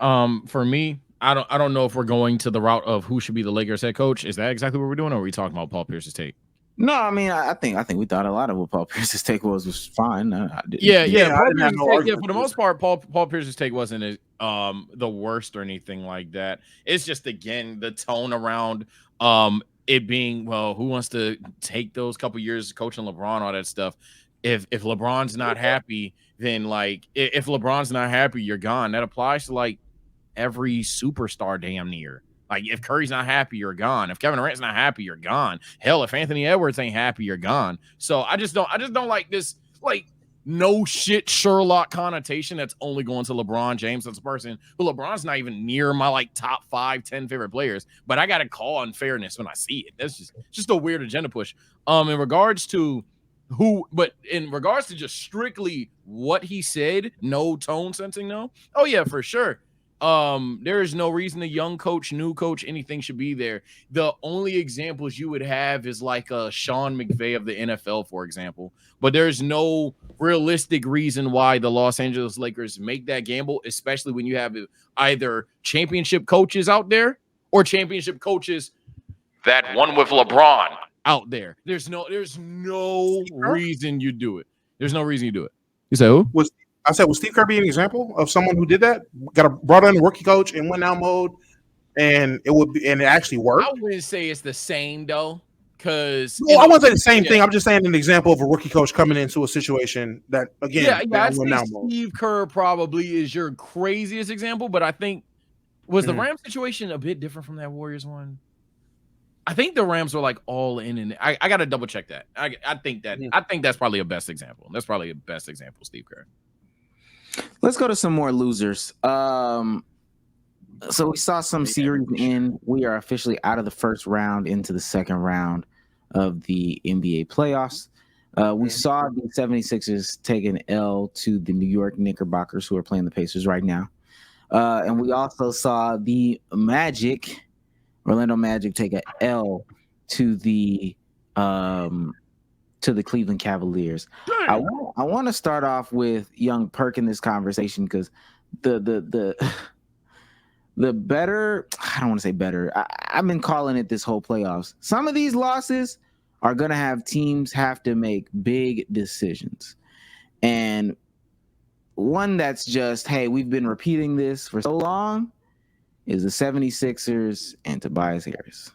for me, I don't know if we're going to the route of who should be the Lakers head coach. Is that exactly what we're doing, or are we talking about Paul Pierce's take? No, I mean, I think we thought a lot of what Paul Pierce's take was fine. For the most part, Paul Pierce's take wasn't the worst or anything like that. It's just, again, the tone around it being, well, who wants to take those couple years coaching LeBron, all that stuff. If LeBron's not happy, then if LeBron's not happy, you're gone. That applies to like every superstar damn near. Like, if Curry's not happy, you're gone. If Kevin Durant's not happy, you're gone. Hell, if Anthony Edwards ain't happy, you're gone. So I just don't like this, like, no shit Sherlock connotation that's only going to LeBron James. That's a person who LeBron's not even near my like top 5, 10 favorite players. But I got to call on fairness when I see it. That's just a weird agenda push. In regards to just strictly what he said, no tone sensing, no. Oh yeah, for sure. There is no reason a young coach, new coach, anything should be there. The only examples you would have is like a Sean McVay of the NFL, for example. But there's no realistic reason why the Los Angeles Lakers make that gamble, especially when you have either championship coaches out there or championship coaches that won with LeBron out there. There's no reason you do it. There's no reason you do it. You say who? Was Steve Kerr be an example of someone who did that? Brought in a rookie coach in win now mode, and it actually worked. I wouldn't say it's the same though, because I wouldn't say the same thing. I'm just saying an example of a rookie coach coming into a situation that again, I think Steve Kerr probably is your craziest example, but I think the Rams situation a bit different from that Warriors one. I think the Rams were like all in, and I got to double check that. I think that's probably a best example. That's probably a best example, Steve Kerr. Let's go to some more losers. So we saw some series in. We are officially out of the first round into the second round of the NBA playoffs. We saw the 76ers take an L to the New York Knickerbockers, who are playing the Pacers right now. And we also saw the Orlando Magic, take an L to the Cleveland Cavaliers. I want to start off with young PERK in this conversation because the the better, I don't want to say better. I've been calling it this whole playoffs. Some of these losses are going to have teams have to make big decisions. And one that's just, hey, we've been repeating this for so long is the 76ers and Tobias Harris.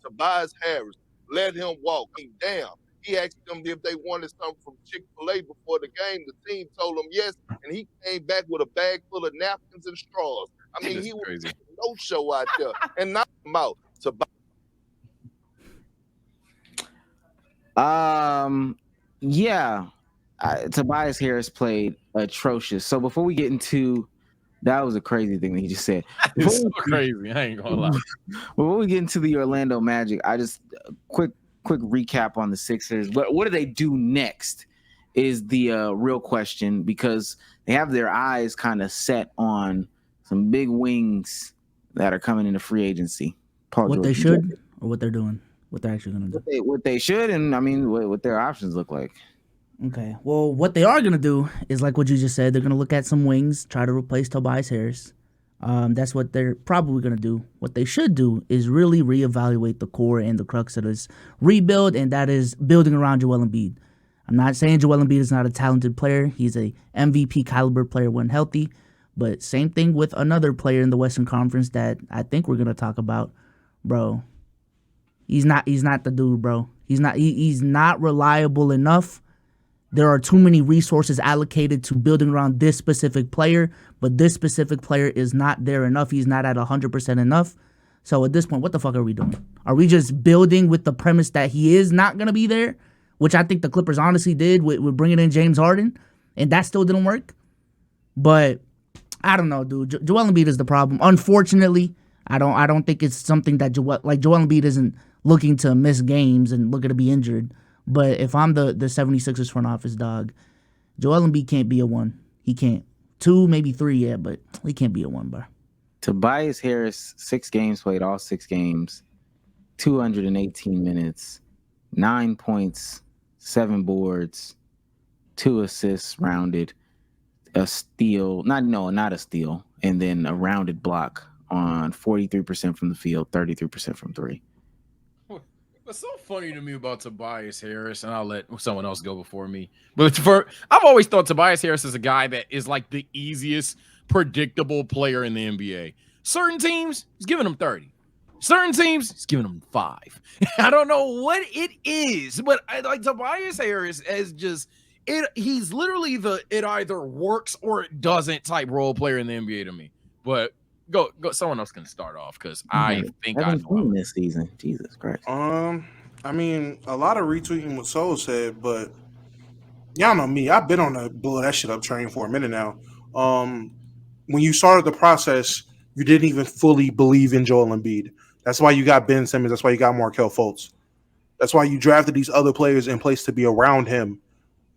Tobias Harris, let him walk. Damn. He asked them if they wanted something from Chick-fil-A before the game. The team told him yes, and he came back with a bag full of napkins and straws. I mean, he was a no-show out there, and knocked him out. Yeah, Tobias Harris played atrocious. So before we get into, that was a crazy thing that he just said. It's so crazy. I ain't gonna lie. Before we get into the Orlando Magic, I just quick recap on the Sixers. What do they do next is the real question, because they have their eyes kind of set on some big wings that are coming into free agency. Paul what George. They should or what they're doing, what they're actually going to do. What they should, and I mean what their options look like. Okay, well, what they are going to do is like what you just said. They're going to look at some wings, try to replace Tobias Harris. That's what they're probably going to do. What they should do is really reevaluate the core and the crux of this rebuild, and that is building around Joel Embiid. I'm not saying Joel Embiid is not a talented player. He's a MVP caliber player when healthy, but same thing with another player in the Western Conference that I think we're going to talk about, bro. He's not the dude, bro. He's not reliable enough. There are too many resources allocated to building around this specific player, but this specific player is not there enough. He's not at 100% enough. So at this point, what the fuck are we doing? Are we just building with the premise that he is not going to be there, which I think the Clippers honestly did with bringing in James Harden, and that still didn't work? But I don't know, dude. Joel Embiid is the problem. Unfortunately, I don't think it's something that Joel Embiid isn't looking to miss games and looking to be injured. But if I'm the 76ers front office, dog, Joel Embiid can't be a 1. He can't. 2, maybe 3, yeah, but he can't be a 1, bro. Tobias Harris, 6 games played, all 6 games, 218 minutes, 9 points, 7 boards, 2 assists rounded, a steal, not a steal, and then a rounded block on 43% from the field, 33% from 3. What's so funny to me about Tobias Harris, and I'll let someone else go before me, but I've always thought Tobias Harris is a guy that is like the easiest predictable player in the NBA. Certain teams, he's giving them 30. Certain teams, he's giving them 5. I don't know what it is, but like Tobias Harris is just he's literally it either works or it doesn't type role player in the NBA to me. But Go. Someone else can start off because I think I know this season. Jesus Christ. I mean, a lot of retweeting what Soul said, but y'all know me. I've been on the blow that shit up train for a minute now. When you started the process, you didn't even fully believe in Joel Embiid. That's why you got Ben Simmons. That's why you got Markelle Fultz. That's why you drafted these other players in place to be around him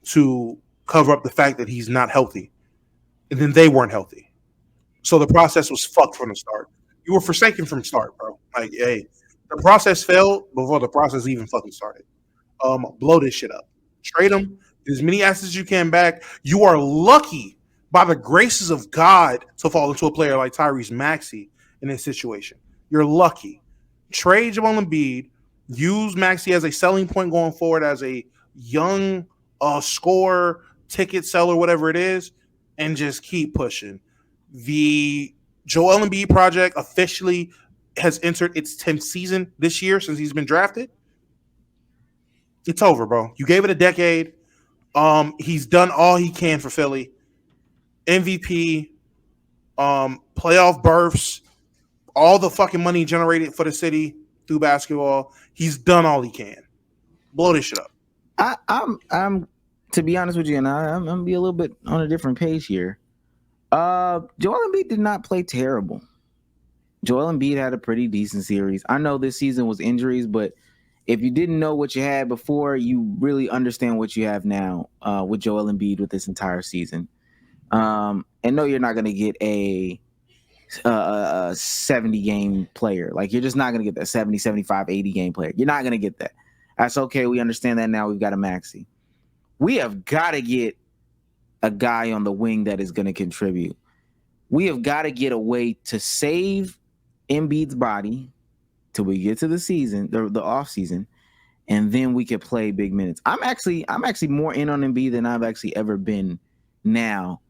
to cover up the fact that he's not healthy, and then they weren't healthy. So the process was fucked from the start. You were forsaken from start, bro. Like, hey, the process failed before the process even fucking started. Blow this shit up. Trade him. Get as many assets as you can back. You are lucky by the graces of God to fall into a player like Tyrese Maxey in this situation. You're lucky. Trade Joel Embiid. Use Maxey as a selling point going forward as a young scorer, ticket seller, whatever it is, and just keep pushing. The Joel Embiid project officially has entered its 10th season this year since he's been drafted. It's over, bro. You gave it a decade. He's done all he can for Philly. MVP, playoff berths, all the fucking money generated for the city through basketball. He's done all he can. Blow this shit up. I'm to be honest with you, and I'm gonna be a little bit on a different page here. Joel Embiid did not play terrible. Joel Embiid had a pretty decent series. I know this season was injuries, but if you didn't know what you had before, you really understand what you have now with Joel Embiid with this entire season. And no, you're not going to get a 70-game player. Like, you're just not going to get that 70, 75, 80-game player. You're not going to get that. That's okay. We understand that now. We've got a Maxey. We have got to get a guy on the wing that is going to contribute. we have got to get a way to save Embiid's body till we get to the season, the off season, and then we could play big minutes. I'm actually more in on Embiid than I've actually ever been now,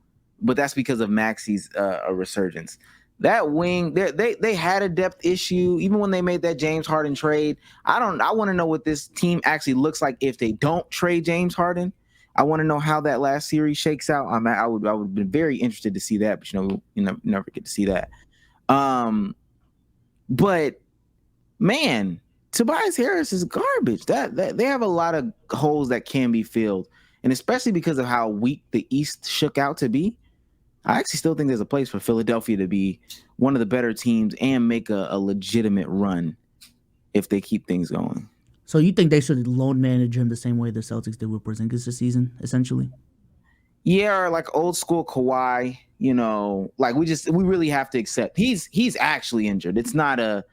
but that's because of Maxi's resurgence. That wing, they had a depth issue even when they made that James Harden trade. I want to know what this team actually looks like if they don't trade James Harden. I want to know how that last series shakes out. I would have been very interested to see that, but you never get to see that. But man, Tobias Harris is garbage. That they have a lot of holes that can be filled, and especially because of how weak the East shook out to be. I actually still think there's a place for Philadelphia to be one of the better teams and make a legitimate run if they keep things going. So you think they should load manage him the same way the Celtics did with Porzingis this season, essentially? Yeah, or like old school Kawhi, like we really have to accept he's actually injured. It's not a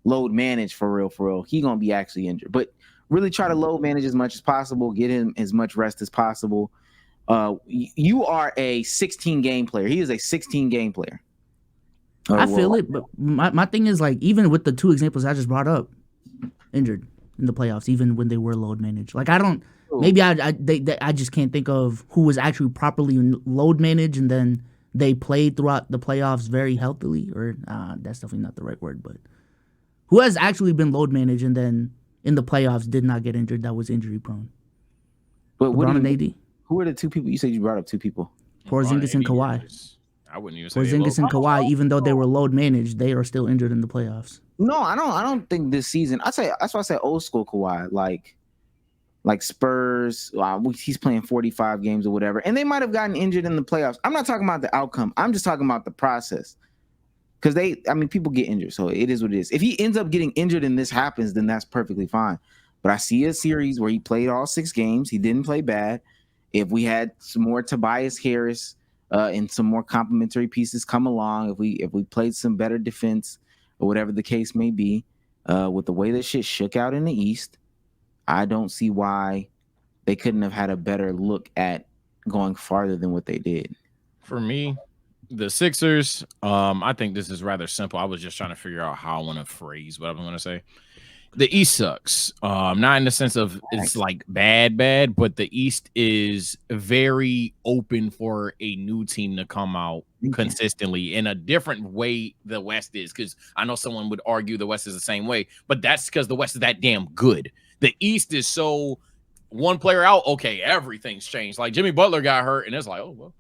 load manage for real. He gonna be actually injured, but really try to load manage as much as possible, get him as much rest as possible. You are a 16-game player. He is a 16-game player. I feel it, but my thing is, like, even with the two examples I just brought up, injured in the playoffs, even when they were load managed. Like, I don't. Maybe I just can't think of who was actually properly load managed and then they played throughout the playoffs very healthily. Or that's definitely not the right word, but who has actually been load managed and then in the playoffs did not get injured? That was injury prone. But LeBron and AD. Who are the two people? You said you brought up two people. Porzingis and Kawhi. I wouldn't even say Porzingis and Kawhi, even though they were load managed, they are still injured in the playoffs. No, I don't think this season. That's why I say old school Kawhi, like Spurs. He's playing 45 games or whatever, and they might have gotten injured in the playoffs. I'm not talking about the outcome. I'm just talking about the process. Because people get injured, so it is what it is. If he ends up getting injured and this happens, then that's perfectly fine. But I see a series where he played all 6 games. He didn't play bad. If we had some more Tobias Harris and some more complementary pieces come along, if we played some better defense or whatever the case may be, with the way that shit shook out in the East, I don't see why they couldn't have had a better look at going farther than what they did. For me, the Sixers, I think this is rather simple. I was just trying to figure out how I want to phrase what I'm going to say. The East sucks. Not in the sense of it's like bad, but the East is very open for a new team to come out consistently in a different way the West is. Because I know someone would argue the West is the same way, but that's because the West is that damn good. The East is so one player out, okay, everything's changed. Like Jimmy Butler got hurt, and it's like, oh, well.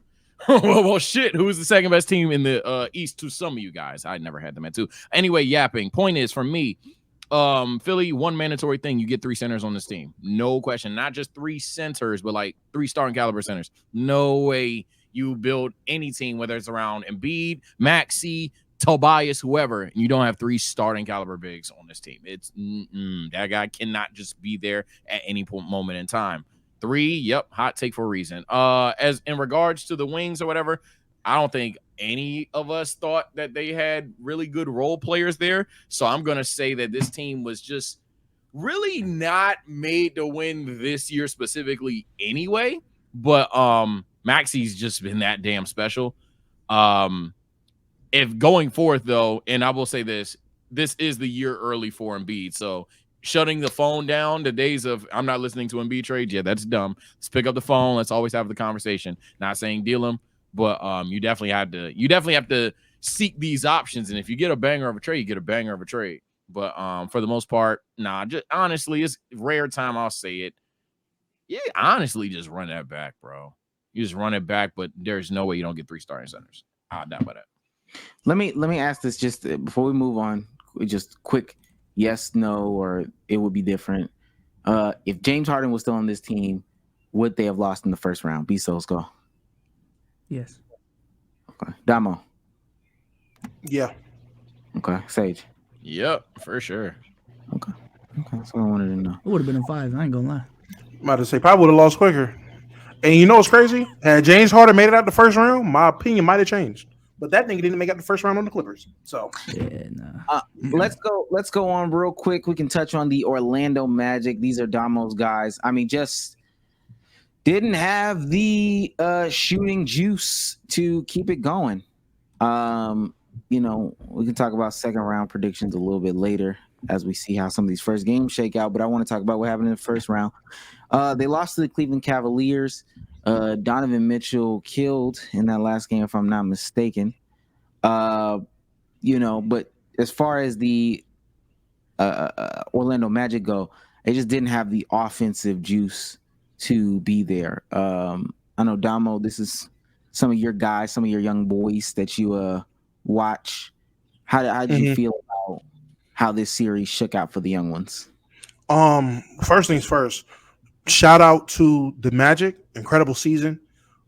well, shit, who's the second best team in the East to some of you guys? I never had them at 2. Anyway, yapping. Point is, for me, Philly, one mandatory thing, you get 3 centers on this team. No question. Not just 3 centers, but like 3 starting caliber centers. No way you build any team, whether it's around Embiid, Maxey, Tobias, whoever, and you don't have 3 starting caliber bigs on this team. It's that guy cannot just be there at any moment in time. 3, yep, hot take for a reason. As in regards to the wings or whatever, I don't think any of us thought that they had really good role players there. So I'm going to say that this team was just really not made to win this year specifically anyway. But Maxey's just been that damn special. If going forth, though, and I will say this is the year early for Embiid. So shutting the phone down, the days of I'm not listening to Embiid trades, yeah, that's dumb. Let's pick up the phone. Let's always have the conversation. Not saying deal him. But you definitely have to seek these options. And if you get a banger of a trade, you get a banger of a trade. But for the most part, just honestly, it's rare time I'll say it. Yeah, honestly, just run that back, bro. You just run it back, but there's no way you don't get 3 starting centers. I'll doubt about that. Let me ask this just before we move on. Just quick yes, no, or it would be different. If James Harden was still on this team, would they have lost in the first round? Bezos, go. Yes. Okay. Damo. Yeah. Okay. Sage. Yep, for sure. Okay. That's what I wanted to know. It would have been in 5. I ain't gonna lie. I'm about to say probably would have lost quicker. And you know what's crazy? Had James Harden made it out the first round, my opinion might have changed. But that nigga didn't make it out the first round on the Clippers. So yeah, nah. Let's go on real quick. We can touch on the Orlando Magic. These are Damo's guys. I mean, just didn't have the shooting juice to keep it going. You know, we can talk about second round predictions a little bit later as we see how some of these first games shake out. But I want to talk about what happened in the first round. They lost to the Cleveland Cavaliers. Donovan Mitchell killed in that last game, if I'm not mistaken. You know, but as far as the Orlando Magic go, they just didn't have the offensive juice to be there. I know, Damo, this is some of your guys, some of your young boys that you watch. How did you feel about how this series shook out for the young ones? First things first, shout out to the Magic, incredible season.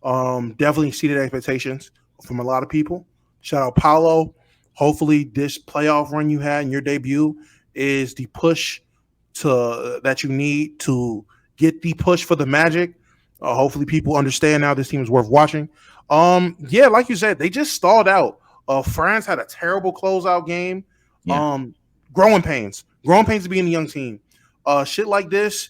Definitely exceeded expectations from a lot of people. Shout out Paolo. Hopefully this playoff run you had in your debut is the push that you need to get the push for the Magic. Hopefully people understand now this team is worth watching. Yeah, like you said, they just stalled out. France had a terrible closeout game. Yeah. Growing pains to be in a young team. Shit like this,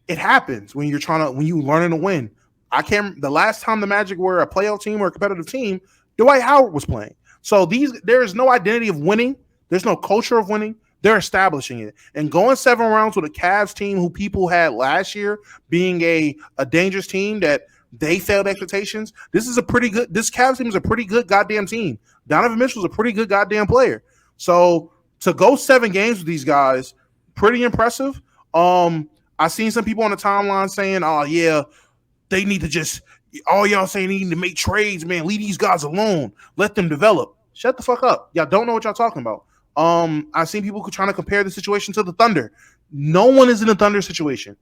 it happens when you learning to win. The last time the Magic were a playoff team or a competitive team, Dwight Howard was playing. So there is no identity of winning. There's no culture of winning. They're establishing it. And going 7 rounds with a Cavs team who people had last year being a dangerous team that they failed expectations. This Cavs team is a pretty good goddamn team. Donovan Mitchell is a pretty good goddamn player. So to go 7 games with these guys, pretty impressive. I seen some people on the timeline saying, "Oh yeah, they need to just all y'all saying they need to make trades, man. Leave these guys alone. Let them develop." Shut the fuck up. Y'all don't know what y'all talking about. I've seen people trying to compare the situation to the Thunder. No one is in the Thunder situation.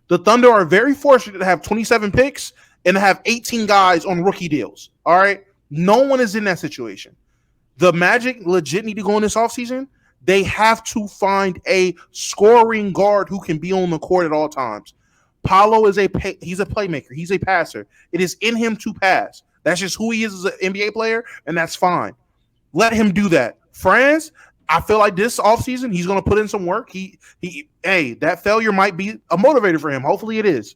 The Thunder are very fortunate to have 27 picks and to have 18 guys on rookie deals. All right. No one is in that situation. The Magic legit need to go in this offseason. They have to find a scoring guard who can be on the court at all times. Paolo he's a playmaker. He's a passer. It is in him to pass. That's just who he is as an NBA player, and that's fine. Let him do that. France, I feel like this offseason, he's going to put in some work. That failure might be a motivator for him. Hopefully it is.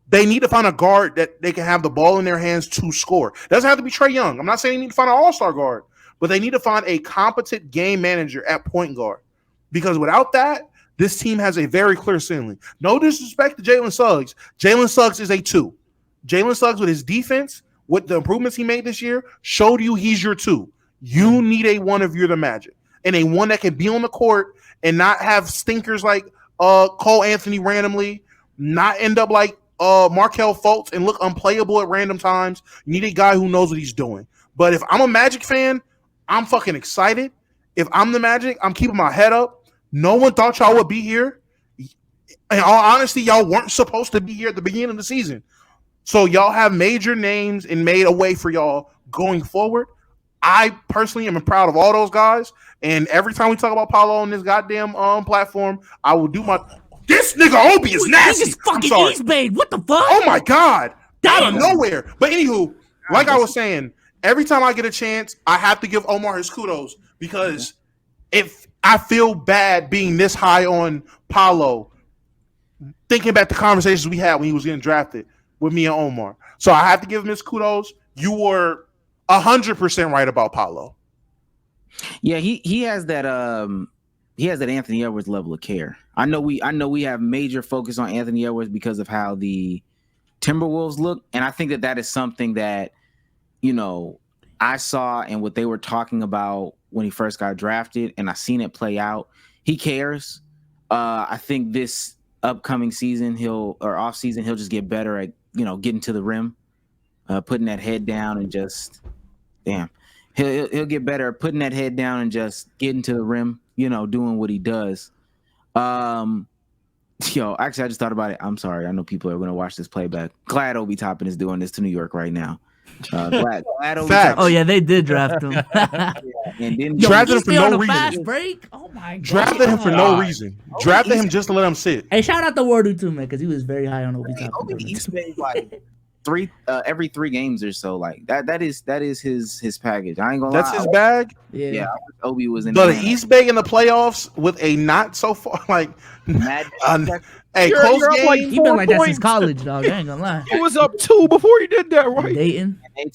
They need to find a guard that they can have the ball in their hands to score. It doesn't have to be Trae Young. I'm not saying they need to find an all-star guard, but they need to find a competent game manager at point guard. Because without that, this team has a very clear ceiling. No disrespect to Jalen Suggs. Jalen Suggs is a 2. Jalen Suggs with his defense, with the improvements he made this year, showed you he's your 2. You need a 1 if you're the Magic. And a 1 that can be on the court and not have stinkers like Cole Anthony randomly, not end up like Markelle Fultz and look unplayable at random times. You need a guy who knows what he's doing. But if I'm a Magic fan, I'm fucking excited. If I'm the Magic, I'm keeping my head up. No one thought y'all would be here. In all honesty, y'all weren't supposed to be here at the beginning of the season. So y'all have major names and made a way for y'all going forward. I personally am proud of all those guys. And every time we talk about Paolo on this goddamn platform, I will do my... This nigga Obi is nasty. Fucking East Bay. What the fuck? Oh my God. Out of nowhere. But anywho, like I was saying, every time I get a chance, I have to give Omar his kudos because if I feel bad being this high on Paolo, thinking about the conversations we had when he was getting drafted with me and Omar. So I have to give him his kudos. You were 100% right about Paolo. Yeah, he has that Anthony Edwards level of care. I know we have major focus on Anthony Edwards because of how the Timberwolves look, and I think that is something that, you know, I saw and what they were talking about when he first got drafted, and I seen it play out. He cares. I think this upcoming season off season he'll just get better at, you know, getting to the rim, putting that head down and just he'll get better at putting that head down and just getting to the rim, you know, doing what he does. Actually, I just thought about it. I'm sorry. I know people are going to watch this playback. Glad Obi Toppin is doing this to New York right now. Glad Obi Toppin. Oh yeah, they did draft him. And then drafted him for no reason. Fast break. Oh my God. Drafted him for no reason. Drafted him just to let him sit. Hey, shout out to Wardu too, man, because he was very high on Obi Toppin. Obi East Bay like every 3 games or so. Like that is his package. I ain't gonna lie. That's his bag. Yeah. Obi was in the East Bay in the playoffs with a not so far like Hey, You're close up game. like He been like that since points. college, dog. I ain't gonna lie. He was up 2 before he did that, right? Dayton. They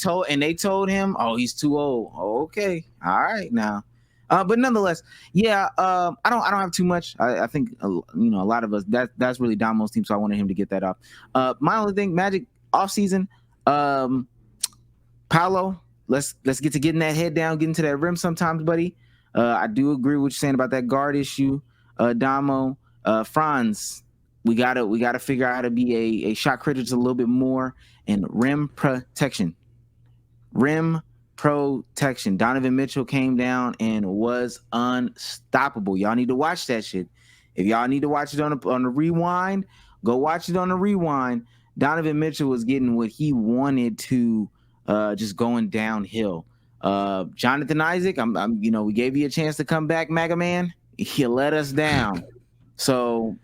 told him, oh, he's too old. Oh, okay, all right now. But nonetheless, yeah. I don't have too much. I think a lot of us that's really Damo's team, so I wanted him to get that up. My only thing, Magic offseason, Paolo. Let's get to getting that head down, getting to that rim sometimes, buddy. I do agree with what you're saying about that guard issue, Damo. Franz, we gotta figure out how to be a shot critic just a little bit more, and rim protection. Donovan Mitchell came down and was unstoppable. Y'all need to watch that shit. If y'all need to watch it on the rewind, go watch it on the rewind. Donovan Mitchell was getting what he wanted to, just going downhill. Jonathan Isaac, we gave you a chance to come back, Maga Man. You let us down. So,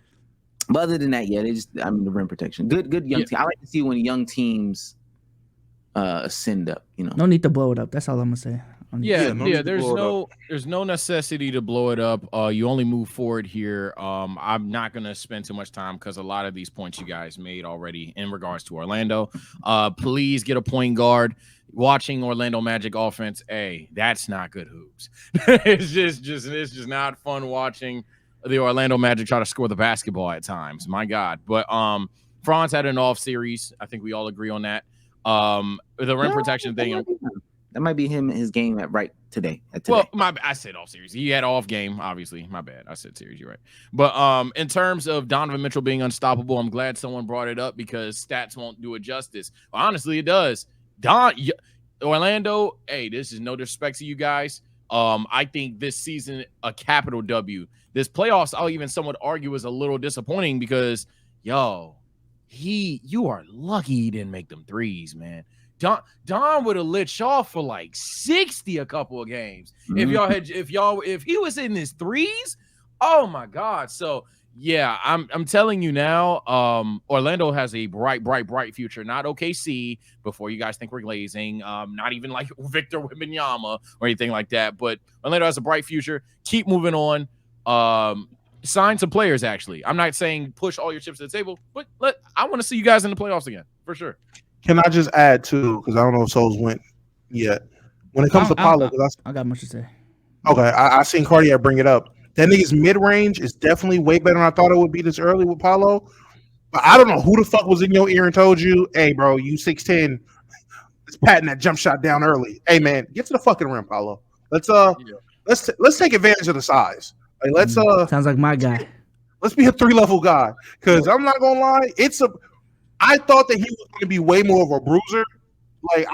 but other than that, yeah, the rim protection. Good young team. I like to see when young teams ascend up. No need to blow it up. That's all I'm gonna say. There's no necessity to blow it up. You only move forward here. I'm not gonna spend too much time because a lot of these points you guys made already in regards to Orlando. Please get a point guard. Watching Orlando Magic offense, that's not good hoops. it's just not fun watching the Orlando Magic try to score the basketball at times. My God. But Franz had an off series. I think we all agree on that. The rim protection thing. That might be his game today. Well, I said off series. He had off game, obviously. My bad. I said series. You're right. But in terms of Donovan Mitchell being unstoppable, I'm glad someone brought it up because stats won't do it justice. Honestly, it does. Orlando, this is no disrespect to you guys. I think this season a capital W. This playoffs, I'll even somewhat argue, is a little disappointing because you are lucky he didn't make them threes, man. Don would have lit y'all for like 60 a couple of games. Mm-hmm. If he was in his threes, oh my God. So yeah, I'm telling you now, Orlando has a bright future. Not OKC, before you guys think we're glazing. Not even like Victor Wembanyama or anything like that. But Orlando has a bright future. Keep moving on. Sign some players, actually. I'm not saying push all your chips to the table, but I want to see you guys in the playoffs again, for sure. Can I just add too, because I don't know if Souls went yet. When it comes to Paolo, I got much to say. Okay, I seen Cardiac bring it up. That nigga's mid-range is definitely way better than I thought it would be this early with Paolo. But I don't know who the fuck was in your ear and told you, hey, bro, you 6'10", let's patent that jump shot down early. Hey, man, get to the fucking rim, Paolo. Let's take advantage of the size. Like, sounds like my guy. Let's be a 3-level guy. Because I'm not gonna lie, I thought that he was going to be way more of a bruiser. Like,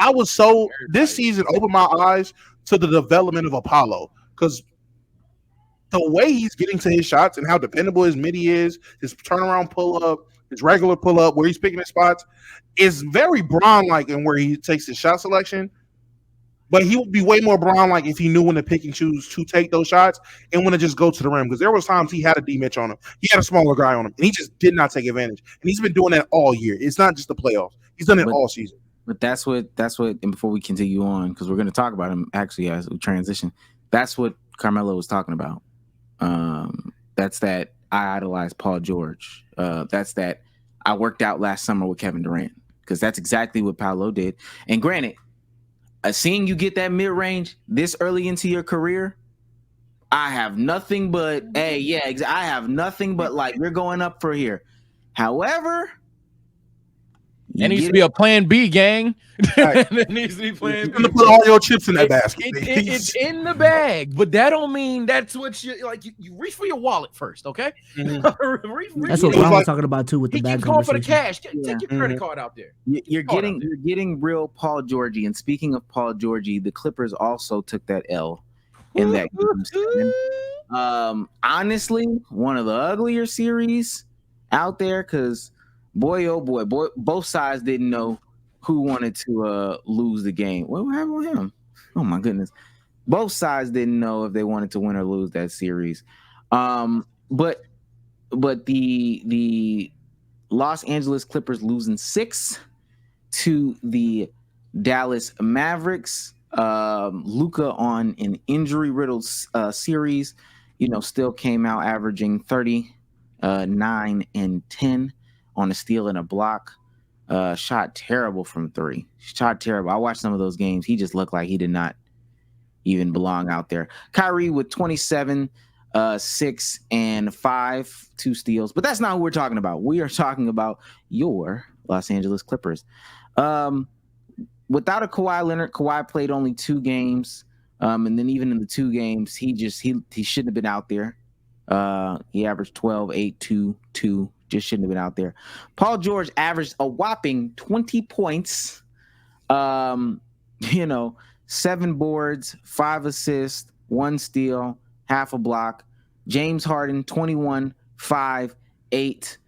this season opened my eyes to the development of Apollo. Because the way he's getting to his shots and how dependable his midi is, his turnaround pull-up, his regular pull-up, where he's picking his spots, is very Bron-like in where he takes his shot selection. But he would be way more Bron-like if he knew when to pick and choose to take those shots and when to just go to the rim. Because there was times he had a D-Mitch on him. He had a smaller guy on him. And he just did not take advantage. And he's been doing that all year. It's not just the playoffs. He's done it all season. But that's what, and before we continue on, because we're going to talk about him actually as we transition, that's what Carmelo was talking about. That's that I idolize Paul George. That's that I worked out last summer with Kevin Durant. Because that's exactly what Paolo did. And granted, seeing you get that mid-range this early into your career, I have nothing but, I have nothing but like, you're going up for here. However, there needs to be a plan B, gang. Right. There needs to be plan B. You're gonna put all your chips in that basket. It's in the bag, but that don't mean that's what you like. You reach for your wallet first, okay? Mm-hmm. That's what Ron was talking about too with the bag. Keep going for the cash. Take your credit card out there. You're getting real Paul Georgie. And speaking of Paul Georgie, the Clippers also took that L in that game. Honestly, one of the uglier series out there because. Boy, both sides didn't know who wanted to lose the game. What happened with him? Oh, my goodness. Both sides didn't know if they wanted to win or lose that series. But the Los Angeles Clippers losing 6 to the Dallas Mavericks. Luka on an injury-riddled series, still came out averaging 30 9 and 10 on a steal and a block. Shot terrible from 3. Shot terrible. I watched some of those games. He just looked like he did not even belong out there. Kyrie with 27, 6 and 5, 2 steals. But that's not who we're talking about. We are talking about your Los Angeles Clippers. Without a Kawhi Leonard, Kawhi played only 2 games. And then even in the 2 games, he shouldn't have been out there. He averaged 12, 8, 2, 2. Just shouldn't have been out there. Paul George averaged a whopping 20 points. 7 boards, 5 assists, 1 steal, half a block. James Harden, 21, 5, 8.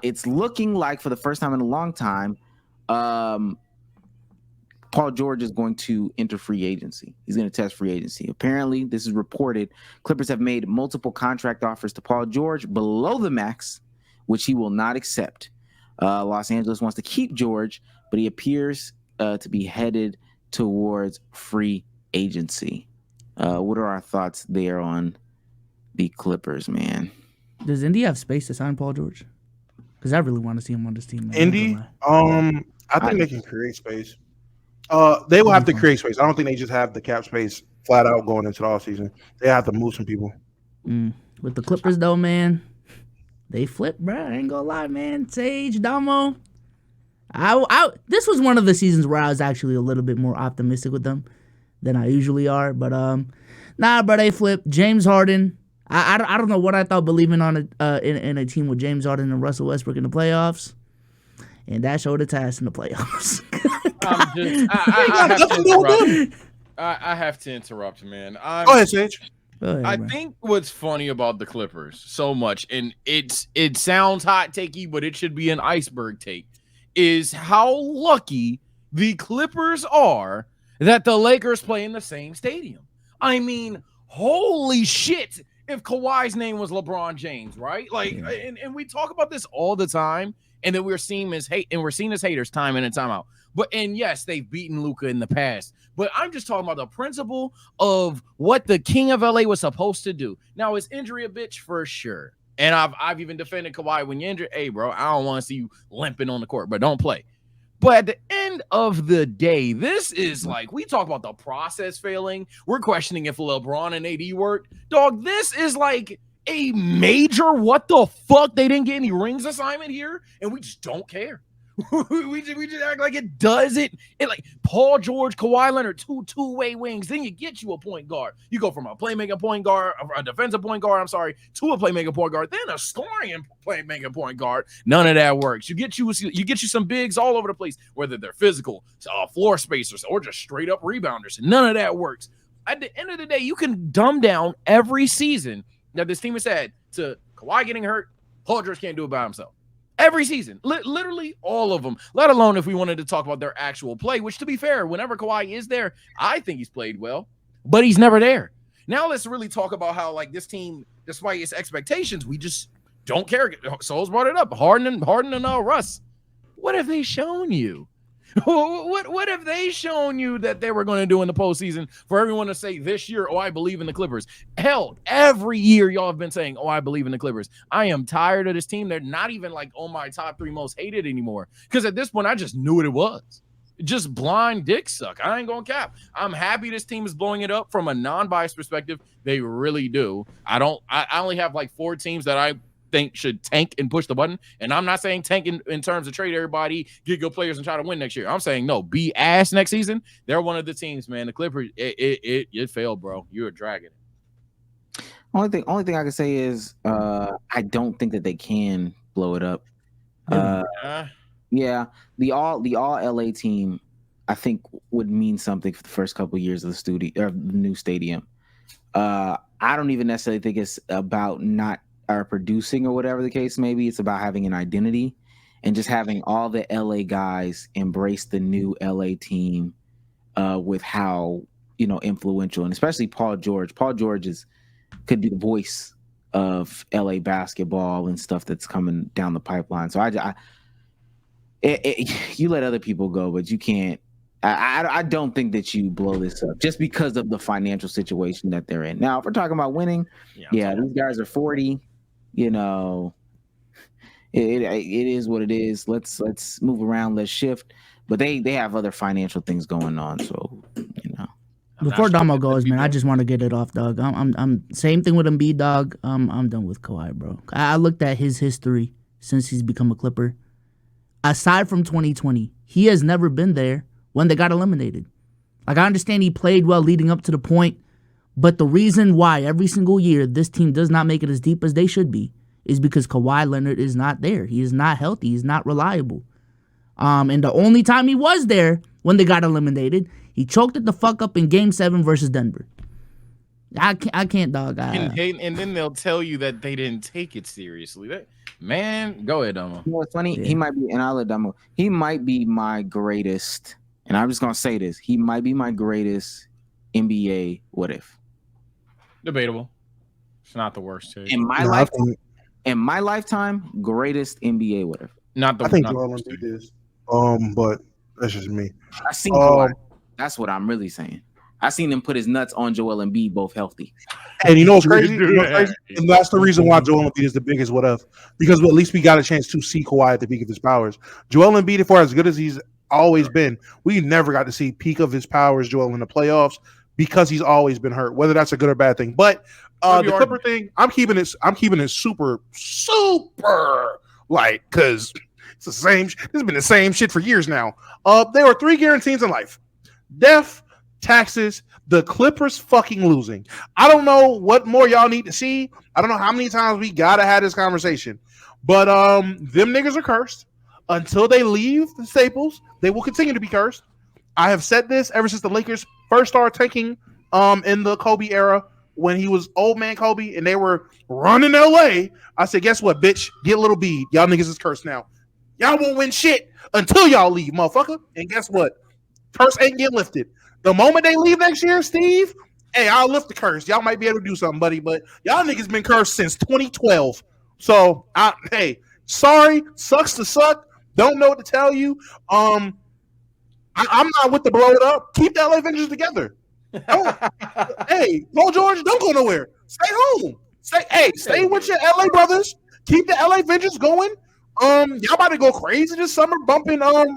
It's looking like for the first time in a long time, Paul George is going to enter free agency. He's going to test free agency. Apparently, this is reported. Clippers have made multiple contract offers to Paul George below the max, which he will not accept. Los Angeles wants to keep George, but he appears to be headed towards free agency. What are our thoughts there on the Clippers, man? Does Indy have space to sign Paul George? Because I really want to see him on this team. Man. Indy, I think they can create space. They will have to create space. I don't think they just have the cap space flat out going into the offseason. They have to move some people. With the Clippers, though, man, they flip, bro. I ain't gonna lie, man. Sage, Damo. This was one of the seasons where I was actually a little bit more optimistic with them than I usually are. But nah, bro, they flip. James Harden. I don't know what I thought believing on in a team with James Harden and Russell Westbrook in the playoffs, and that showed its ass in the playoffs. I have to interrupt, man. Go ahead, Sage. I think what's funny about the Clippers so much, and it sounds hot takey, but it should be an iceberg take, is how lucky the Clippers are that the Lakers play in the same stadium. I mean, holy shit, if Kawhi's name was LeBron James, right? Like, and we talk about this all the time, and then we're seen as haters time in and time out. And yes, they've beaten Luka in the past. But I'm just talking about the principle of what the King of LA was supposed to do. Now, is injury a bitch? For sure. And I've even defended Kawhi when you're injured. Hey, bro, I don't want to see you limping on the court, but don't play. But at the end of the day, this is like, we talk about the process failing. We're questioning if LeBron and AD worked. Dog, this is like a major what the fuck? They didn't get any rings assignment here, and we just don't care. we just act like it doesn't. It like Paul George, Kawhi Leonard, two-way wings. Then you get you a point guard. You go from a playmaking point guard, a defensive point guard, to a playmaking point guard, then a scoring and playmaking point guard. None of that works. You get you some bigs all over the place, whether they're physical, floor spacers, or just straight up rebounders. None of that works. At the end of the day, you can dumb down every season that this team has had to Kawhi getting hurt. Paul George can't do it by himself. Every season, literally all of them, let alone if we wanted to talk about their actual play, which, to be fair, whenever Kawhi is there, I think he's played well, but he's never there. Now let's really talk about how, like, this team, despite its expectations, we just don't care. Souls brought it up. Harden and Russ. What have they shown you? What have they shown you that they were going to do in the postseason for everyone to say this year, oh, I believe in the Clippers? Hell, every year y'all have been saying, oh, I believe in the Clippers. I am tired of this team. They're not even like on my top 3 most hated anymore. Because at this point, I just knew what it was. Just blind dick suck. I ain't going to cap. I'm happy this team is blowing it up from a non-biased perspective. They really do. I only have like 4 teams that I think should tank and push the button. And I'm not saying tank in terms of trade everybody, get good players and try to win next year. I'm saying no, be ass next season. They're one of the teams, man. The Clippers, it failed, bro. You're a dragon. Only thing I can say is I don't think that they can blow it up. Yeah, the all LA team I think would mean something for the first couple of years of the new stadium. I don't even necessarily think it's about not producing or whatever the case may be. It's about having an identity and just having all the LA guys embrace the new LA team with how influential, and especially Paul George. Paul George could be the voice of LA basketball and stuff that's coming down the pipeline. So you let other people go, but you can't. I don't think that you blow this up just because of the financial situation that they're in. Now, if we're talking about winning, these guys are 40. it is what it is. Let's move around. Let's shift. But they have other financial things going on, so you know. Before Damo goes, man, I just want to get it off, dog. I'm same thing with Embiid, dog. I'm done with Kawhi, bro. I looked at his history since he's become a Clipper. Aside from 2020, he has never been there when they got eliminated. Like, I understand he played well leading up to the point, but the reason why every single year this team does not make it as deep as they should be is because Kawhi Leonard is not there. He is not healthy. He's not reliable. And the only time he was there when they got eliminated, he choked it the fuck up in Game 7 versus Denver. I can't, dog. And then they'll tell you that they didn't take it seriously. Man, go ahead, Damo. You know what's funny? Yeah. He might be, and I'll let Damo. He might be my greatest, and I'm just gonna say this. He might be my greatest NBA what if. Debatable. It's not the worst take. In my lifetime. In my lifetime, greatest NBA what if. Not the. I think Joel Embiid is. But that's just me. I seen Kawhi. That's what I'm really saying. I seen him put his nuts on Joel Embiid, both healthy. And you know what's crazy? And that's the reason why Joel Embiid is the biggest what if. Because at least we got a chance to see Kawhi at the peak of his powers. Joel Embiid, for as good as he's always been, we never got to see peak of his powers, Joel, in the playoffs because he's always been hurt. Whether that's a good or bad thing, but the Clipper thing, I'm keeping it super like because it's the same. This has been the same shit for years now. There were 3 guarantees in life: death, taxes, the Clippers fucking losing. I don't know what more y'all need to see. I don't know how many times we gotta have this conversation. But them niggas are cursed. Until they leave the Staples, they will continue to be cursed. I have said this ever since the Lakers first started tanking in the Kobe era when he was old man Kobe and they were running LA. I said, guess what, bitch? Get a little bead. Y'all niggas is cursed now. Y'all won't win shit until y'all leave, motherfucker. And guess what? Curse ain't getting lifted. The moment they leave next year, Steve, hey, I'll lift the curse. Y'all might be able to do something, buddy, but y'all niggas been cursed since 2012. So, hey, sorry, sucks to suck. Don't know what to tell you. I'm not with the blow it up. Keep the LA Avengers together. Hey, Paul George, don't go nowhere. Stay home. Stay with your LA brothers. Keep the LA Avengers going. Y'all about to go crazy this summer, bumping Not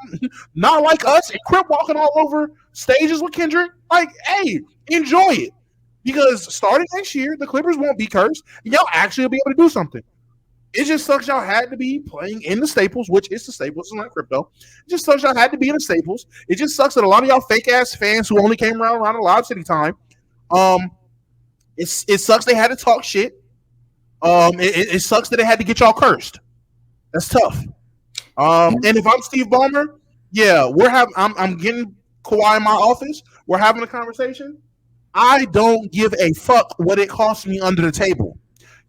Like Us and Crip walking all over stages with Kendrick. Like, hey, enjoy it. Because starting next year, the Clippers won't be cursed, and y'all actually will be able to do something. It just sucks y'all had to be playing in the Staples, which is the Staples, it's not crypto. It just sucks y'all had to be in the Staples. It just sucks that a lot of y'all fake-ass fans who only came around a Loud City time, it sucks they had to talk shit. It sucks that they had to get y'all cursed. That's tough. And if I'm Steve Ballmer, yeah, I'm getting Kawhi in my office. We're having a conversation. I don't give a fuck what it costs me under the table.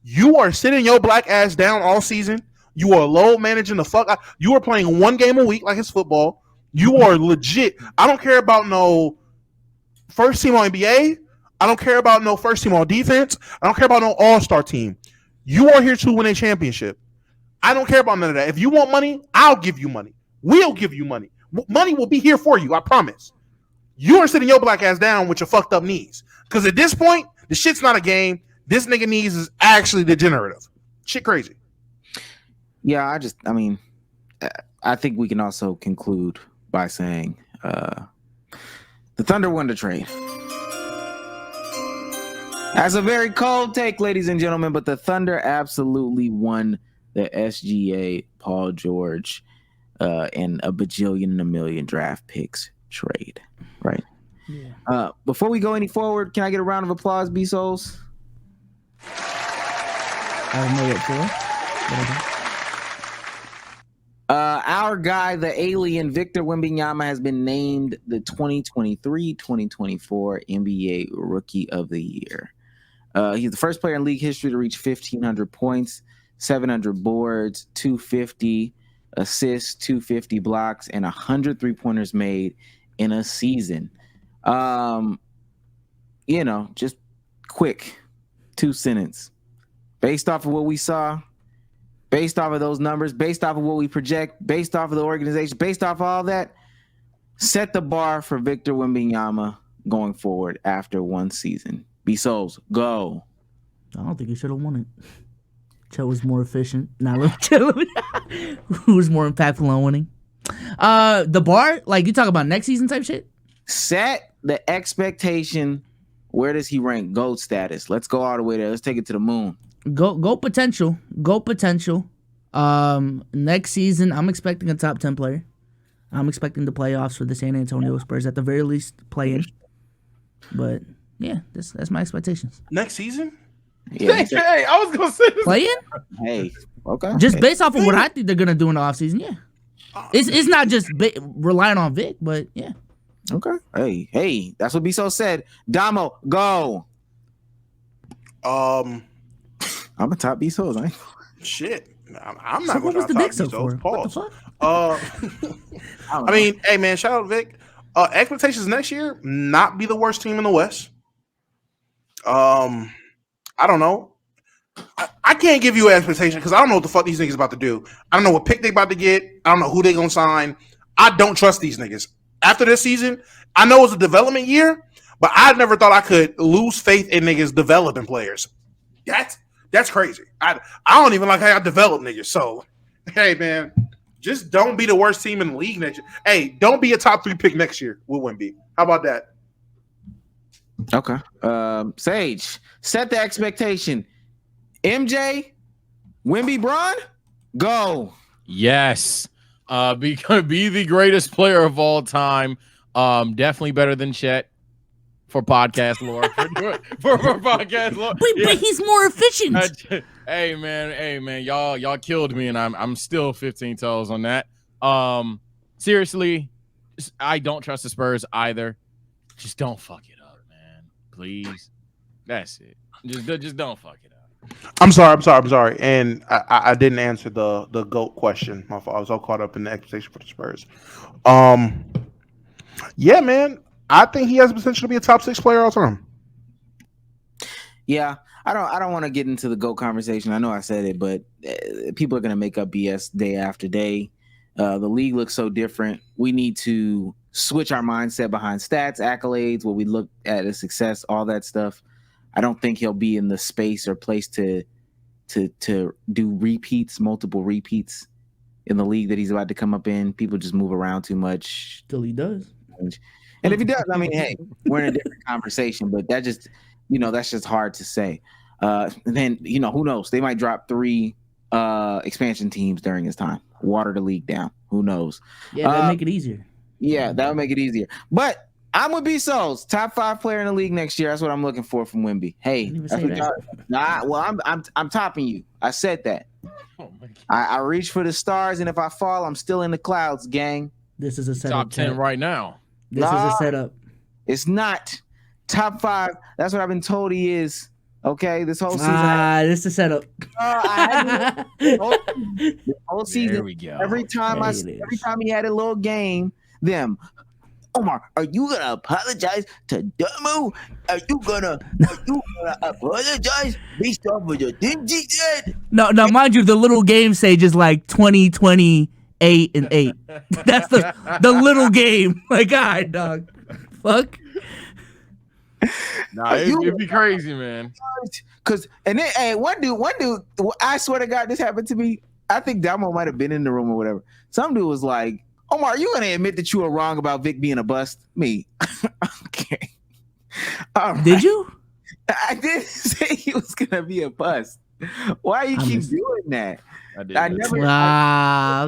You are sitting your black ass down all season. You are low managing the fuck. You are playing 1 game a week like it's football. You are legit. I don't care about no first team on NBA. I don't care about no first team on defense. I don't care about no all-star team. You are here to win a championship. I don't care about none of that. If you want money, I'll give you money. We'll give you money. Money will be here for you, I promise. You are sitting your black ass down with your fucked up knees. Because at this point, the shit's not a game. This nigga knees is actually degenerative. Shit crazy. Yeah, I think we can also conclude by saying the Thunder won the trade. That's a very cold take, ladies and gentlemen, but the Thunder absolutely won the SGA, Paul George, and a bajillion and a million draft picks trade, right? Yeah. Before we go any forward, can I get a round of applause, B-Souls? Our guy, the alien Victor Wembanyama, has been named the 2023-2024 NBA Rookie of the Year. He's the first player in league history to reach 1,500 points, 700 boards, 250 assists, 250 blocks, and 100 3-pointers made in a season. Just quick 2-sentence. Based off of what we saw, based off of those numbers, based off of what we project, based off of the organization, based off of all that, set the bar for Victor Wembanyama going forward after 1 season. B-Souls, go. I don't think he should have won it. Chet was more efficient. Who was more impactful on winning? The bar, like you talk about next season type shit. Set the expectation. Where does he rank? GOAT status. Let's go all the way there. Let's take it to the moon. Go potential. Next season, I'm expecting a top 10 player. I'm expecting the playoffs for the San Antonio Spurs, at the very least, play in. But yeah, that's my expectations. Next season? Yeah, Hey, I was gonna say this. Play in? hey, okay. Just based off of what I think they're gonna do in the offseason, yeah. It's not just relying on Vic, but yeah. Okay. Hey, that's what Biso said. Damo, go. I'm a top Biso. Right? Shit. I'm not What going was to the top Dick so for? Pause. What the fuck? I mean, hey man, shout out Vic. Expectations next year, not be the worst team in the West. I don't know. I can't give you an expectation because I don't know what the fuck these niggas about to do. I don't know what pick they about to get. I don't know who they gonna sign. I don't trust these niggas. After this season, I know it's a development year, but I never thought I could lose faith in niggas developing players. That's crazy. I don't even like how I develop niggas. So, hey man, just don't be the worst team in the league next year. Hey, don't be a top 3 pick next year with Wemby. How about that? Okay. Sage, set the expectation. MJ, Wemby, Bron, go. Yes. Be the greatest player of all time. Definitely better than Chet for podcast lore. for podcast lore. But he's more efficient. Hey man, y'all killed me, and I'm still 15 toes on that. Seriously, I don't trust the Spurs either. Just don't fuck it up, man. Please. That's it. Just don't fuck it up. I'm sorry. And I didn't answer the GOAT question. My fault. I was all caught up in the expectation for the Spurs. Yeah, man. I think he has the potential to be a top 6 player all time. Yeah, I don't want to get into the GOAT conversation. I know I said it, but people are going to make up BS day after day. The league looks so different. We need to switch our mindset behind stats, accolades, what we look at as success, all that stuff. I don't think he'll be in the space or place to do repeats, multiple repeats in the league that he's about to come up in. People just move around too much. Till he does. And if he does, I mean, hey, we're in a different conversation, but that just, that's just hard to say. And then, who knows? They might drop 3 expansion teams during his time, water the league down. Who knows? Yeah, that'd make it easier. Yeah, that would make it easier. But I'm with B-Souls, top 5 player in the league next year. That's what I'm looking for from Wemby. Hey, that's what I'm topping you. I said that. Oh my God. I reach for the stars, and if I fall, I'm still in the clouds, gang. This is a setup. Top 10 right now. This is a setup. It's not top 5. That's what I've been told he is. Okay, this whole season. This is a setup. This whole season. There we go. Every time he had a little game, Omar, are you gonna apologize to Damo? Are you gonna apologize based off of the things he said? No, mind you, the little game stage is like 20, 28, and 8. That's the little game. Like, all right, dog. Fuck. Nah, it'd be crazy, man. One dude, I swear to God, this happened to me. I think Damo might have been in the room or whatever. Some dude was like, Omar, are you going to admit that you were wrong about Vic being a bust? Me. Okay. Right. Did you? I didn't say he was going to be a bust. Why you keep doing that? I never.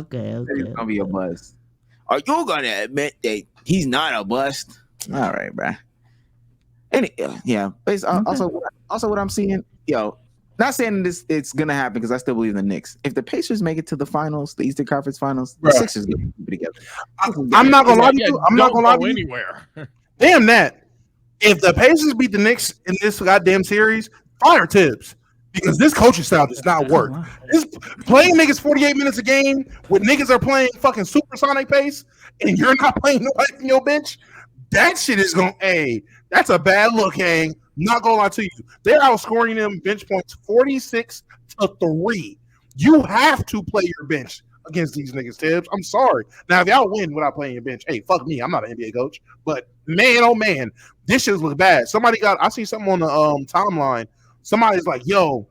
Okay. He's going to be a bust. Are you going to admit that he's not a bust? All right, bro. Also what I'm seeing, not saying it's gonna happen because I still believe in the Knicks. If the Pacers make it to the finals, the Eastern Conference Finals, the Sixers gonna keep it together. I'm not gonna lie to you. I'm not gonna lie to you. Anywhere. Damn that. If the Pacers beat the Knicks in this goddamn series, fire Tibbs. Because this coaching style does not work. This playing niggas 48 minutes a game with niggas are playing fucking supersonic pace and you're not playing nobody from your bench, that shit is that's a bad look, Hang. Not gonna lie to you. They're outscoring them bench points 46-3. You have to play your bench against these niggas, Tibbs. I'm sorry. Now, if y'all win without playing your bench, hey, fuck me. I'm not an NBA coach. But man, oh man, this shit look bad. I see something on the timeline. Somebody's like, yo,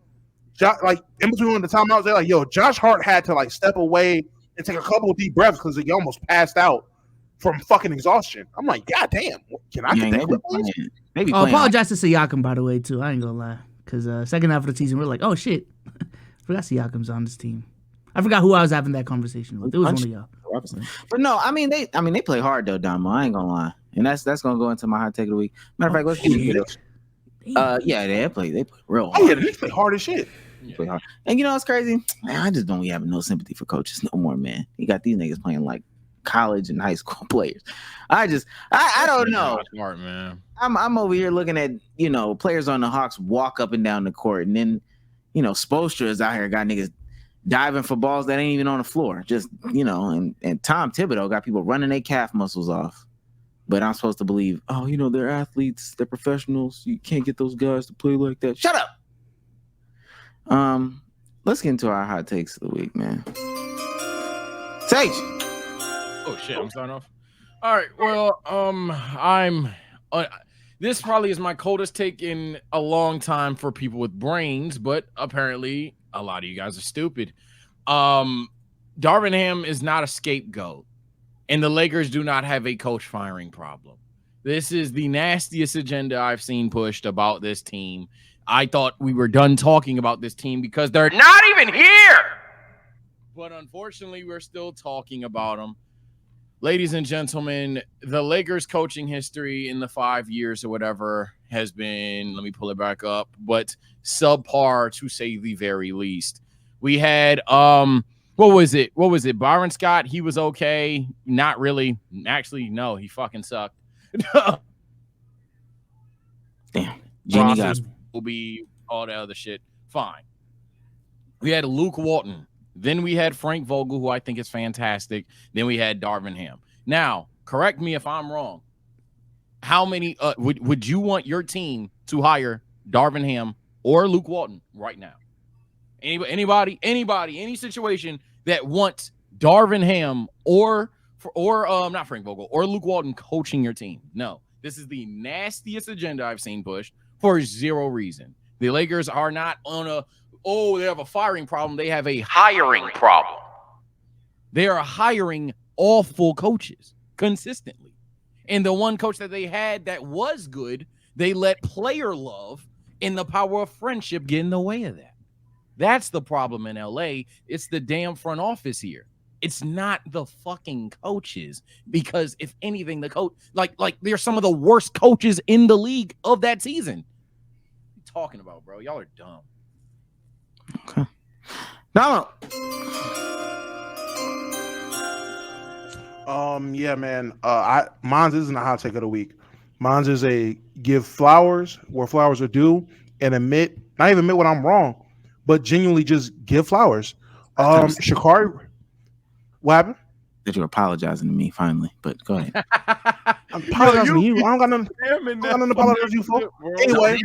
like in between the timeouts, they're like, yo, Josh Hart had to like step away and take a couple of deep breaths because he almost passed out from fucking exhaustion. I'm like, God damn, can I get that clip, please? Apologize to Siakam, by the way, too. I ain't gonna lie. Because second half of the season, we're like, oh, shit. Forgot Siakam's on this team. I forgot who I was having that conversation with. It was one of y'all. But no, I mean they play hard though, Damo. I ain't gonna lie. And that's gonna go into my hot take of the week. Matter of fact, let's do it. Yeah, they play real hard. Oh yeah, they play hard as shit. Play hard. And you know what's crazy? Man, I just don't be having no sympathy for coaches no more, man. You got these niggas playing like college and high school players. I don't know. Smart, man. I'm over here looking at, you know, players on the Hawks walk up and down the court, and then, you know, Spoelstra is out here got niggas diving for balls that ain't even on the floor. Just, you know, and Tom Thibodeau got people running their calf muscles off. But I'm supposed to believe, oh, you know, they're athletes, they're professionals. You can't get those guys to play like that. Shut up. Let's get into our hot takes of the week, man. Sage. Oh shit, I'm starting off. All right, well, this probably is my coldest take in a long time for people with brains, but apparently a lot of you guys are stupid. Darvin Ham is not a scapegoat, and the Lakers do not have a coach firing problem. This is the nastiest agenda I've seen pushed about this team. I thought we were done talking about this team because they're not even here. But unfortunately, we're still talking about them. Ladies and gentlemen, the Lakers coaching history in the 5 years or whatever has been, let me pull it back up, but subpar to say the very least. We had, what was it? Byron Scott, he was okay. Not really. Actually, no, he fucking sucked. Damn. Process will be all that other shit. Fine. We had Luke Walton. Then we had Frank Vogel, who I think is fantastic. Then we had Darvin Ham. Now, correct me if I'm wrong. How many would you want your team to hire Darvin Ham or Luke Walton right now? Anybody, any situation that wants Darvin Ham or not Frank Vogel or Luke Walton coaching your team? No. This is the nastiest agenda I've seen pushed for zero reason. The Lakers are not on they have a firing problem. They have a hiring problem. They are hiring awful coaches consistently. And the one coach that they had that was good, they let player love and the power of friendship get in the way of that. That's the problem in LA. It's the damn front office here. It's not the fucking coaches, because if anything, the coach, like they're some of the worst coaches in the league of that season. What are you talking about, bro? Y'all are dumb. Okay. No. Yeah, man. Mine's isn't a hot take of the week. Mine's is a give flowers where flowers are due and not even admit when I'm wrong, but genuinely just give flowers. Sha'Carri, what happened? That you're apologizing to me finally, but go ahead. I'm apologizing to you. I don't got nothing to apologize to you for. Anyway,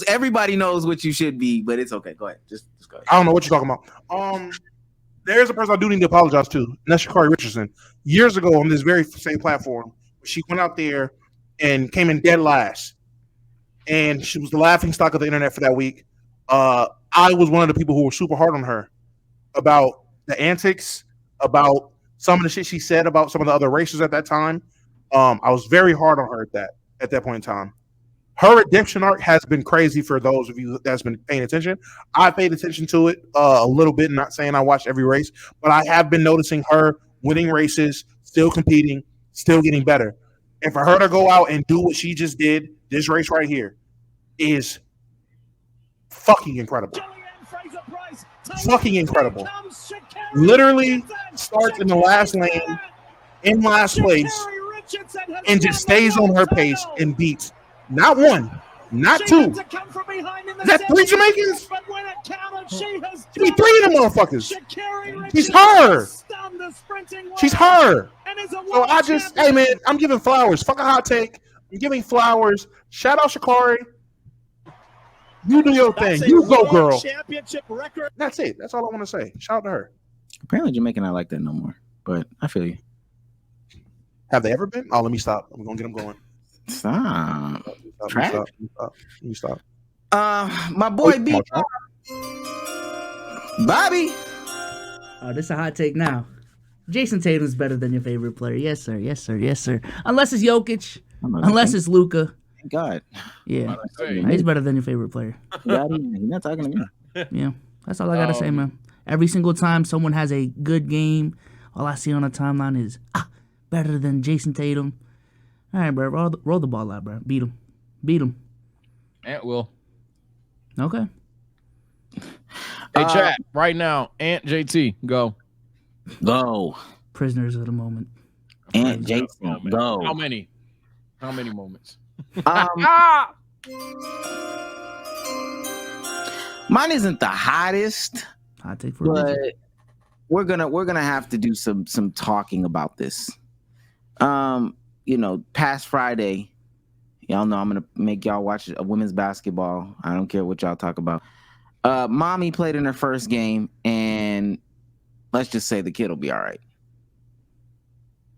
everybody knows what you should be, but it's okay. Go ahead. Just go ahead. I don't know what you're talking about. There's a person I do need to apologize to, and that's Sha'Carri Richardson. Years ago on this very same platform, she went out there and came in dead last, and she was the laughing stock of the internet for that week. I was one of the people who were super hard on her about the antics, about some of the shit she said about some of the other races at that time. I was very hard on her at that point in time. Her redemption arc has been crazy for those of you that's been paying attention. I paid attention to it a little bit, not saying I watched every race, but I have been noticing her winning races, still competing, still getting better. And for her to go out and do what she just did, this race right here, is fucking incredible. Fucking incredible. Literally starts in the last lane, in last place, and just stays on her pace and beats not one, not two. Is that three Jamaicans? She beat three of them motherfuckers. She's her. She's her. So hey man, I'm giving flowers. Fuck a hot take. I'm giving flowers. Shout out Sha'Carri. You do your thing. You go, girl. That's it. That's all I want to say. Shout out to her. Apparently Jamaican not like that no more, but I feel you. Have they ever been? Oh, let me stop. I'm going to get them going. Stop. Let me stop. My boy B. Bobby. Oh, this is a hot take now. Jason Tatum's better than your favorite player. Yes, sir. Yes, sir. Yes, sir. Unless it's Jokic. Unless it's Luka. Thank God. Yeah. He's better than your favorite player. He's not talking to me. Yeah. That's all I got to say, man. Every single time someone has a good game, all I see on the timeline is, better than Jason Tatum. All right, bro. Roll the ball out, bro. Beat him. Beat him. Ant will. Okay. Hey, chat, right now, Ant JT, go. Go. Prisoners of the moment. Ant Jason, go. How many? How many moments? Mine isn't the hottest. Hot take for but we're gonna have to do some talking about this. You know, past Friday, y'all know I'm gonna make y'all watch a women's basketball. I don't care what y'all talk about. Mommy played in her first game, and let's just say the kid will be all right.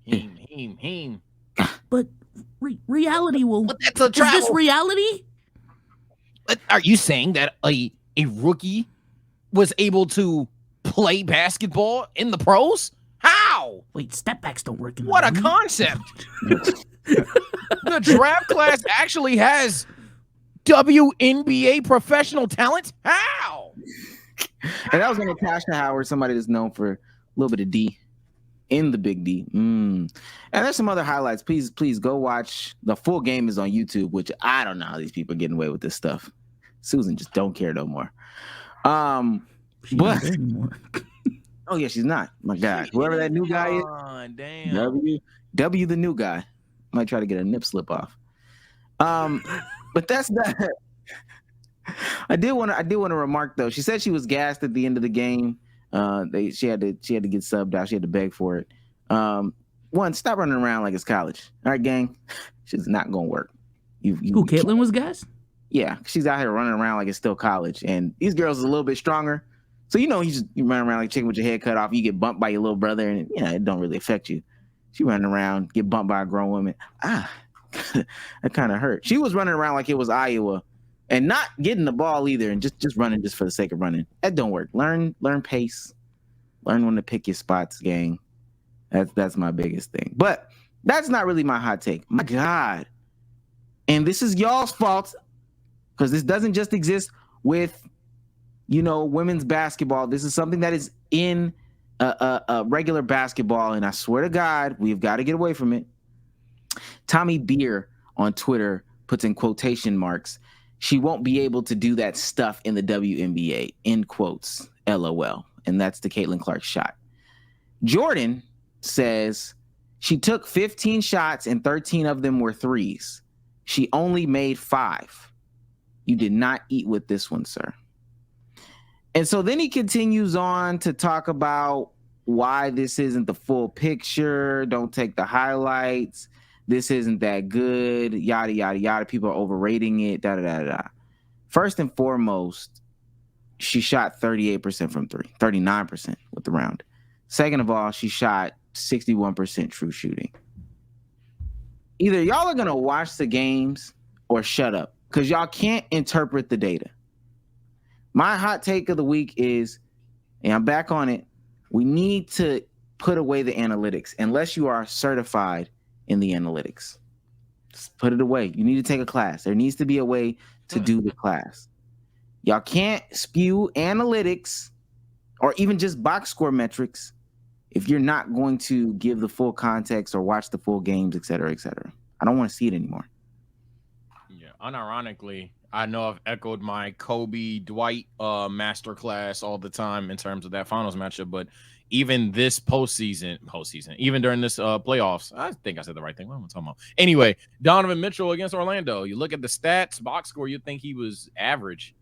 Him. But reality will. But that's a travel. Is this reality? But are you saying that a rookie was able to play basketball in the pros? How? Wait, step backs don't work in the What a league? concept. The draft class actually has WNBA professional talent? How? And that was on Natasha Howard, somebody that's known for a little bit of D in the big D. And there's some other highlights. Please go watch. The full game is on YouTube, which I don't know how these people are getting away with this stuff. Susan just don't care no more. She's But not there anymore. oh yeah, she's not. My God, whoever that new guy is, Damn. W the new guy might try to get a nip slip off. But that's not. I did want to remark though. She said she was gassed at the end of the game. She had to get subbed out. She had to beg for it. One, stop running around like it's college. All right, gang, she's not gonna work. Who, Caitlyn was gassed? Yeah, she's out here running around like it's still college, and these girls is a little bit stronger. So you run around like a chicken with your head cut off. You get bumped by your little brother, and it don't really affect you. She running around, get bumped by a grown woman. That kind of hurt. She was running around like it was Iowa, and not getting the ball either, and just running just for the sake of running. That don't work. Learn pace. Learn when to pick your spots, gang. That's my biggest thing. But that's not really my hot take. My God, and this is y'all's fault because this doesn't just exist with women's basketball. This is something that is in regular basketball, and I swear to God, we've got to get away from it. Tommy Beer on Twitter puts in quotation marks, "She won't be able to do that stuff in the WNBA," end quotes, LOL. And that's the Caitlin Clark shot. Jordan says she took 15 shots and 13 of them were threes. She only made 5. You did not eat with this one, sir. And so then he continues on to talk about why this isn't the full picture. Don't take the highlights. This isn't that good. Yada, yada, yada. People are overrating it. Da, da, da, da. First and foremost, she shot 38% from 3, 39% with the round. Second of all, she shot 61% true shooting. Either y'all are going to watch the games or shut up because y'all can't interpret the data. My hot take of the week is, and I'm back on it, we need to put away the analytics unless you are certified in the analytics. Just put it away. You need to take a class. There needs to be a way to do the class. Y'all can't spew analytics or even just box score metrics if you're not going to give the full context or watch the full games, et cetera, et cetera. I don't want to see it anymore. Yeah, unironically, I know I've echoed my Kobe Dwight masterclass all the time in terms of that finals matchup, but even this postseason, even during this playoffs, I think I said the right thing. What am I talking about? Anyway, Donovan Mitchell against Orlando. You look at the stats, box score, you'd think he was average.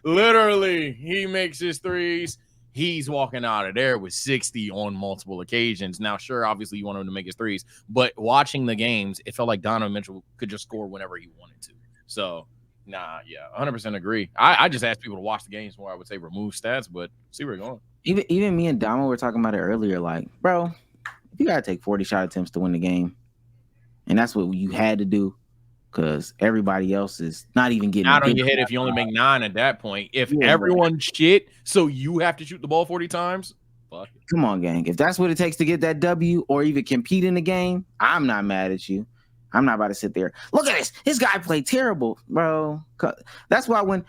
Literally, he makes his threes. He's walking out of there with 60 on multiple occasions. Now, sure, obviously you want him to make his threes, but watching the games, it felt like Donovan Mitchell could just score whenever he wanted to. So, nah, yeah, 100% agree. I just asked people to watch the games more. I would say remove stats, but see where you're going. Even me and Dama were talking about it earlier. Like, bro, if you got to take 40 shot attempts to win the game, and that's what you had to do, because everybody else is not even getting out on your head if you only make 9 at that point. If everyone shit, so you have to shoot the ball 40 times. Fuck it. Come on, gang. If that's what it takes to get that W or even compete in the game, I'm not mad at you. I'm not about to sit there. Look at this. This guy played terrible, bro. That's why when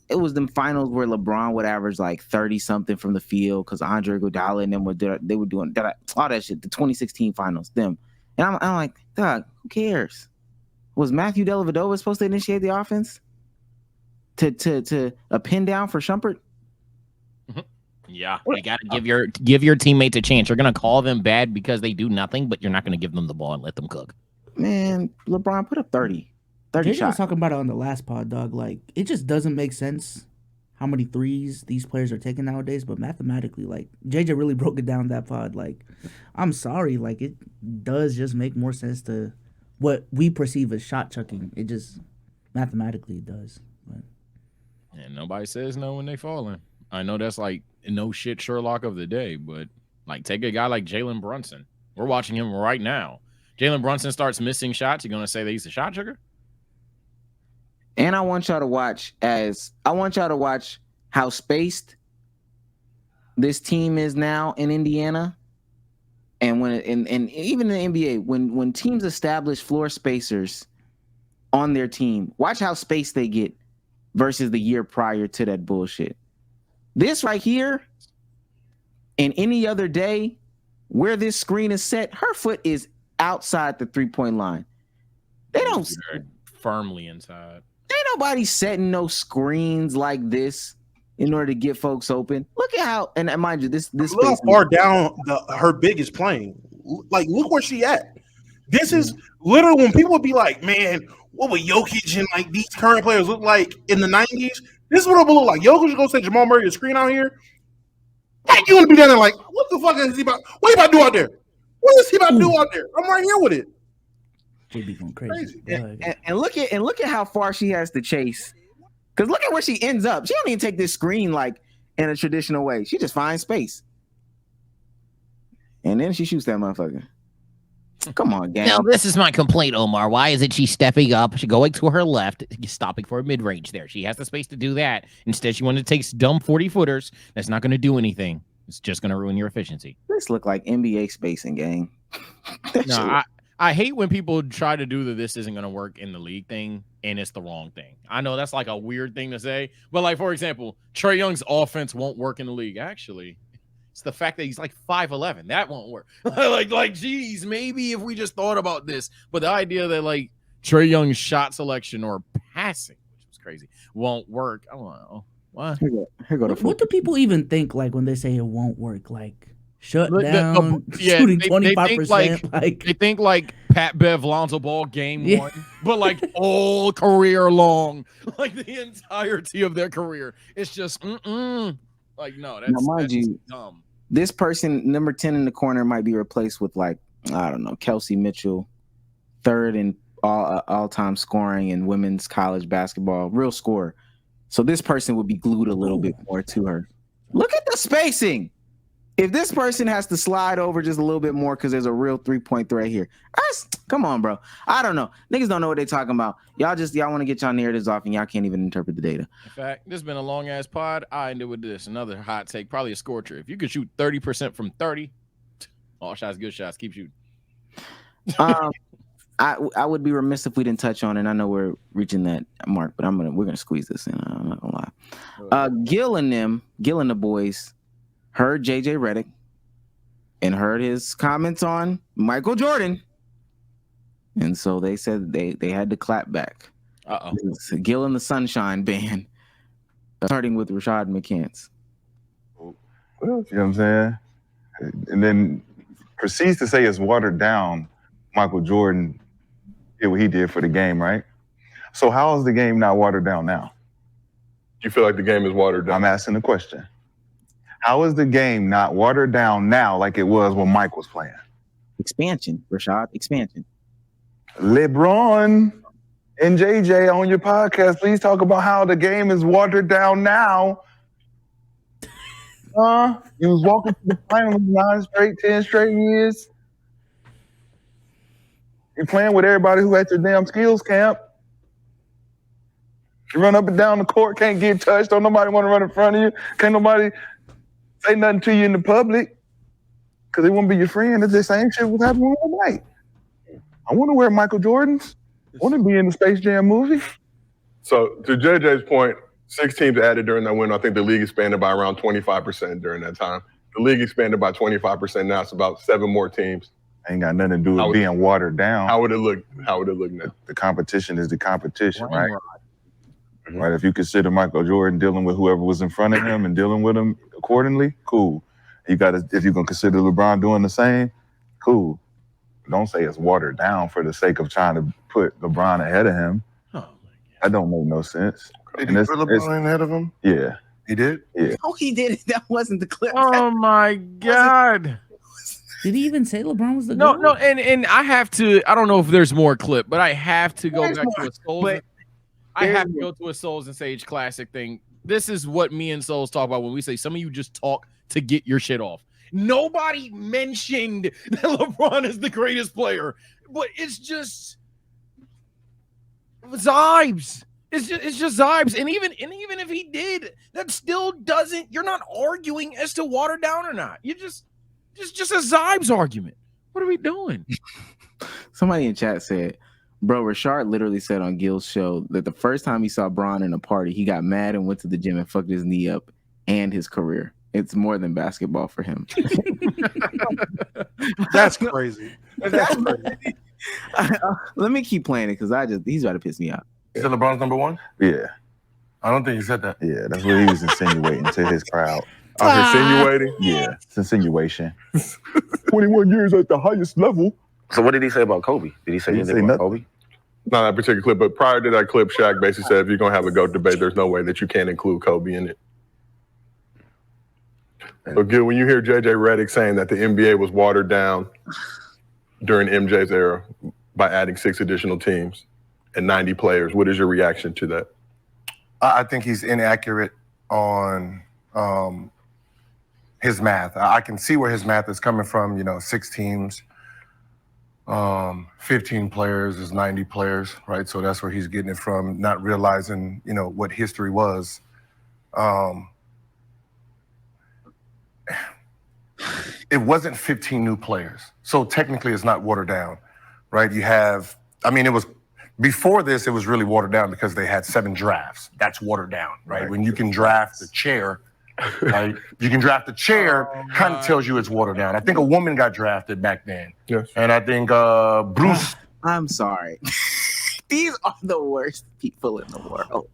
it was them finals where LeBron would average like 30 something from the field because Andre Iguodala and them were doing all that shit. The 2016 finals, them, and I'm like, dog, who cares? Was Matthew Dellavedova supposed to initiate the offense to a pin down for Shumpert? Yeah, you got to give your teammates a chance. You're gonna call them bad because they do nothing, but you're not gonna give them the ball and let them cook. Man, LeBron put up 30 JJ shots. was talking about it on the last pod, dog. Like, it just doesn't make sense how many threes these players are taking nowadays. But mathematically, like, JJ really broke it down that pod. Like, I'm sorry, like, it does just make more sense to what we perceive as shot chucking. It just mathematically does. But. And nobody says no when they falling. I know that's like no shit Sherlock of the day, but like take a guy like Jalen Brunson. We're watching him right now. Jalen Brunson starts missing shots. You're gonna say that he's a shot chucker? And I want y'all to watch how spaced this team is now in Indiana. And when and even in the NBA, when teams establish floor spacers on their team, watch how spaced they get versus the year prior to that bullshit. This right here, and any other day where this screen is set, her foot is outside the 3-point line. They don't firmly inside. Ain't nobody setting no screens like this in order to get folks open. Look at how, and mind you, this look how far down her big is playing. Like, look where she at. This is literally when people would be like, "Man, what would Jokic and like these current players look like in the '90s?" This is what it would look like. Jokic should go say Jamal Murray the screen out here. Like, you want to be down there like, what the fuck is he about? What he about to do out there? What is he about to do out there? I'm right here with it. JB going crazy. And look at how far she has to chase. Because look at where she ends up. She don't even take this screen like in a traditional way. She just finds space. And then she shoots that motherfucker. Come on, gang. Now, this is my complaint, Omar. Why isn't she stepping up? She going to her left, stopping for a mid-range there. She has the space to do that. Instead, she wanted to take dumb 40-footers. That's not going to do anything. It's just going to ruin your efficiency. This look like NBA spacing, gang. No, I hate when people try to do this isn't going to work in the league thing, and it's the wrong thing. I know that's like a weird thing to say, but like, for example, Trae Young's offense won't work in the league. Actually, it's the fact that he's like 5'11". That won't work. like, geez, maybe if we just thought about this, but the idea that like Trae Young's shot selection or passing, which was crazy, won't work. I don't know. What? What do people even think like when they say it won't work? Like, shut down, shooting 25%. They think like Pat Bev Lonzo Ball game 1, but like all career long, like the entirety of their career. It's just like no, that's dumb. This person, number 10 in the corner, might be replaced with like, I don't know, Kelsey Mitchell, third in all-time scoring in women's college basketball, real scorer. So this person would be glued a little bit more to her. Look at the spacing. If this person has to slide over just a little bit more because there's a real 3-point threat here, come on, bro. I don't know. Niggas don't know what they're talking about. Y'all want to get y'all narratives off and y'all can't even interpret the data. In fact, this has been a long ass pod. I ended with this. Another hot take, probably a scorcher. If you could shoot 30% from 30, all shots, good shots, keep shooting. I would be remiss if we didn't touch on it. I know we're reaching that mark, but we're gonna squeeze this in. I'm not gonna lie. Gil and the boys heard JJ Redick and heard his comments on Michael Jordan, and so they said they had to clap back. Gil and the Sunshine Band, starting with Rashad McCants. Well, you know what I'm saying? And then proceeds to say it's watered down. Michael Jordan did what he did for the game, right? So how is the game not watered down now? You feel like the game is watered down? I'm asking the question. How is the game not watered down now like it was when Mike was playing? Expansion, Rashad, expansion. LeBron and JJ on your podcast, please talk about how the game is watered down now. You was walking to the finals 9 straight, 10 straight years. You playing with everybody who at your damn skills camp. You run up and down the court, can't get touched. Don't nobody want to run in front of you. Can't nobody say nothing to you in the public because they won't be your friend. It's the same shit was happening tonight. I want to wear Michael Jordans. I want to be in the Space Jam movie. So to JJ's point, 6 teams added during that window. I think the league expanded by around 25% during that time. The league expanded by 25%. Now it's about 7 more teams. Ain't got nothing to do with being watered down. How would it look? How would it look now? The competition is the competition, right? Right. If you consider Michael Jordan dealing with whoever was in front of him and dealing with him accordingly, cool. You got to, if you're gonna consider LeBron doing the same, cool. Don't say it's watered down for the sake of trying to put LeBron ahead of him. That don't make no sense. Did he put LeBron ahead of him? Yeah. He did? Yeah. Oh, he did. That wasn't the clip. Oh my God. Did he even say LeBron was the No, GOAT? no, and I have to. I don't know if there's more clip, but I have to go back to a Souls. I have to go to a Souls and Sage classic thing. This is what me and Souls talk about when we say some of you just talk to get your shit off. Nobody mentioned that LeBron is the greatest player, but it's just vibes. It's just vibes. And even if he did, that still doesn't. You're not arguing as to water down or not. You just a vibes argument. What are we doing? Somebody in chat said, bro, Rashard literally said on Gil's show that the first time he saw Bron in a party, he got mad and went to the gym and fucked his knee up and his career. It's more than basketball for him. That's crazy. That's crazy. Let me keep playing it because he's about to piss me off. Is that LeBron's number 1? Yeah. I don't think he said that. Yeah, that's what he was insinuating to his crowd. Insinuating? Yeah, it's insinuation. 21 years at the highest level. So what did he say about Kobe? Did he say anything about Kobe? Not that particular clip, but prior to that clip, Shaq basically said if you're going to have a GOAT debate, there's no way that you can't include Kobe in it. So Gil, when you hear JJ Redick saying that the NBA was watered down during MJ's era by adding 6 additional teams and 90 players, what is your reaction to that? I think he's inaccurate on his math. I can see where his math is coming from. 6 teams, 15 players is 90 players, right? So that's where he's getting it from, not realizing, what history was. It wasn't 15 new players. So technically it's not watered down, right? It was, before this, it was really watered down because they had 7 drafts. That's watered down, right? When you can draft the chair, right? You can draft the chair, kind of tells you it's watered down. I think a woman got drafted back then. Yes. And I think Bruce. I'm sorry. These are the worst people in the world.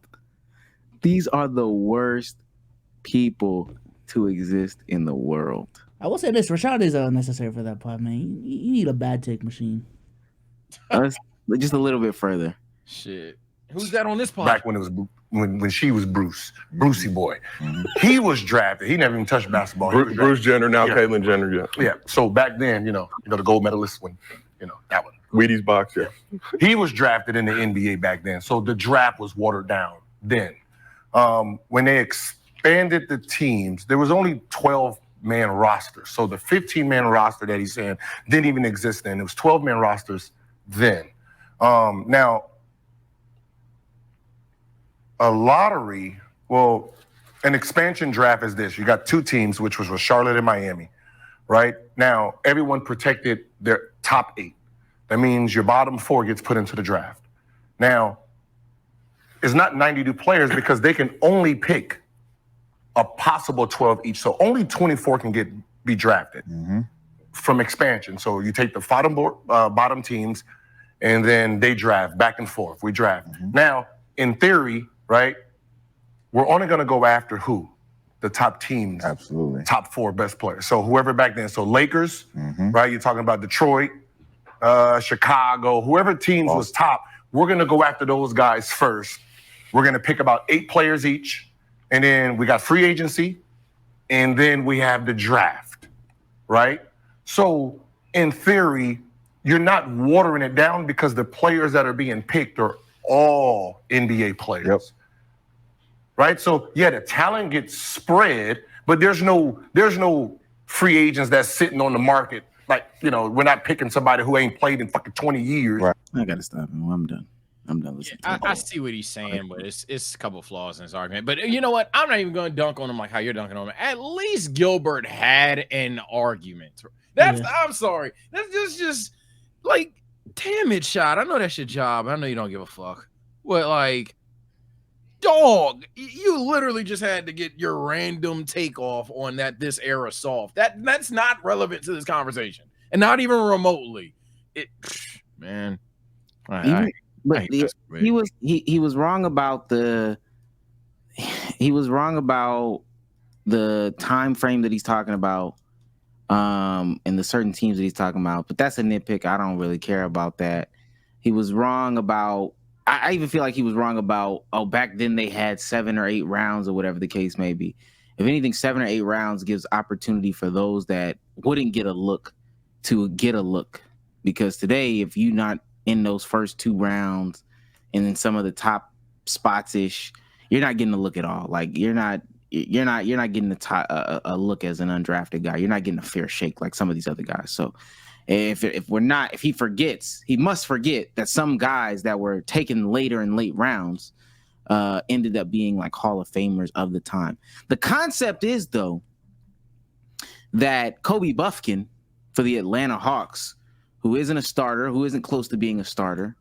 These are the worst people to exist in the world. I will say this: Rashad is unnecessary for that pod, man. You need a bad take machine. Just a little bit further. Shit. Who's that on this pod? Back when it was when she was Brucey boy. He was drafted. He never even touched basketball. Bruce Jenner, now Caitlyn Jenner, yeah. Yeah. So back then, the gold medalist when, that one. Wheaties box, yeah. He was drafted in the NBA back then. So the draft was watered down then. When they expanded the teams, there was only 12-man roster. So the 15-man roster that he's saying didn't even exist then. It was 12-man rosters then. Now, a lottery, an expansion draft is this. You got 2 teams, which was Charlotte and Miami, right? Now, everyone protected their top 8. That means your bottom 4 gets put into the draft. Now, it's not 92 players because they can only pick a possible 12 each. So only 24 can be drafted from expansion. So you take the bottom teams, and then they draft back and forth. We draft. Now, in theory, right, we're only going to go after who? The top teams. Absolutely. Top 4 best players. So whoever back then. So Lakers, right? You're talking about Detroit, Chicago, whoever teams was top, we're going to go after those guys first. We're going to pick about 8 players each. And then we got free agency. And then we have the draft, right? So in theory, you're not watering it down because the players that are being picked are all NBA players, right? So yeah, the talent gets spread, but there's no free agents that's sitting on the market Like, you know, we're not picking somebody who ain't played in fucking 20 years. Right. I gotta stop him. I'm done. I'm done listening. I see what he's saying, but it's a couple flaws in his argument. But you know what? I'm not even going to dunk on him like how you're dunking on him. At least Gilbert had an argument. I'm sorry. That's just like, damn it, Shot. I know that's your job. I know you don't give a fuck. But like, dog, you literally just had to get your random takeoff on that this era soft. That's not relevant to this conversation, and not even remotely. Man. But he was wrong about the time frame that he's talking about, and the certain teams that he's talking about. But that's a nitpick. I don't really care about that. He was wrong about. I even feel like he was wrong about. Oh, back then they had 7 or 8 rounds or whatever the case may be. If anything, 7 or 8 rounds gives opportunity for those that wouldn't get a look to get a look. Because today, if you're not in those first 2 rounds and in some of the top spots ish, you're not getting a look at all. Like you're not getting a look as an undrafted guy. You're not getting a fair shake like some of these other guys. So if he forgets, he must forget that some guys that were taken later in late rounds ended up being like Hall of Famers of the time. The concept is though that Kobe Buffkin for the Atlanta Hawks, who isn't a starter, who isn't close to being a starter,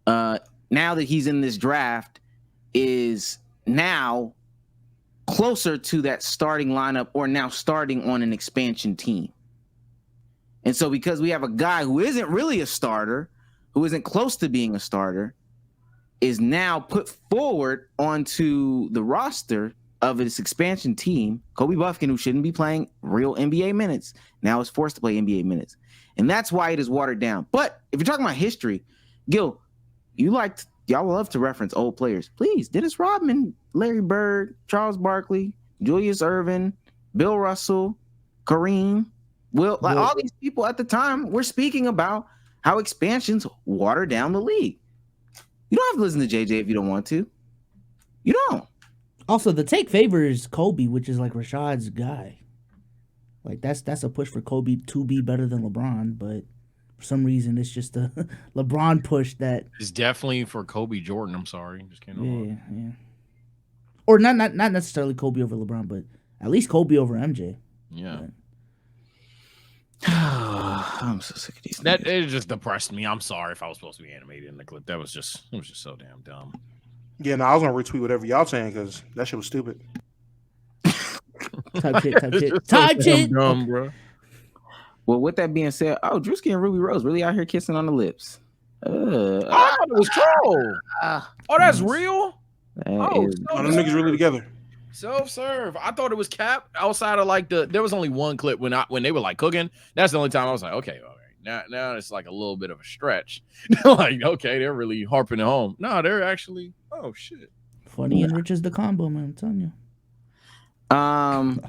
now that he's in this draft, is now closer to that starting lineup or now starting on an expansion team. And so because we have a guy who isn't really a starter, who isn't close to being a starter, is now put forward onto the roster of this expansion team, Kobe Buffkin, who shouldn't be playing real NBA minutes, now is forced to play NBA minutes. And that's why it is watered down. But if you're talking about history, Gil, y'all love to reference old players. Please, Dennis Rodman, Larry Bird, Charles Barkley, Julius Erving, Bill Russell, Kareem, all these people at the time were speaking about how expansions water down the league. You don't have to listen to JJ if you don't want to. You don't. Also, the take favors Kobe, which is like Rashad's guy. Like that's a push for Kobe to be better than LeBron, but for some reason it's just a LeBron push that is definitely for Kobe Jordan. I'm sorry, just can't. Yeah. Or not necessarily Kobe over LeBron, but at least Kobe over MJ. Yeah. I'm so sick of these. That it just depressed me. I'm sorry if I was supposed to be animated in the clip. It was just so damn dumb. Yeah, no, I was gonna retweet whatever y'all saying because that shit was stupid. Type shit. Dumb, bro. Well, with that being said, Drewski and Ruby Rose really out here kissing on the lips. I thought it was troll. That's real. Them niggas really together. Self-serve. I thought it was cap outside of like there was only one clip when they were like cooking. That's the only time I was like, okay, all right. Now it's like a little bit of a stretch. Like, okay, they're really harping it home. No, they're actually, oh shit. Funny enriches the combo, man. I'm telling you. Damn,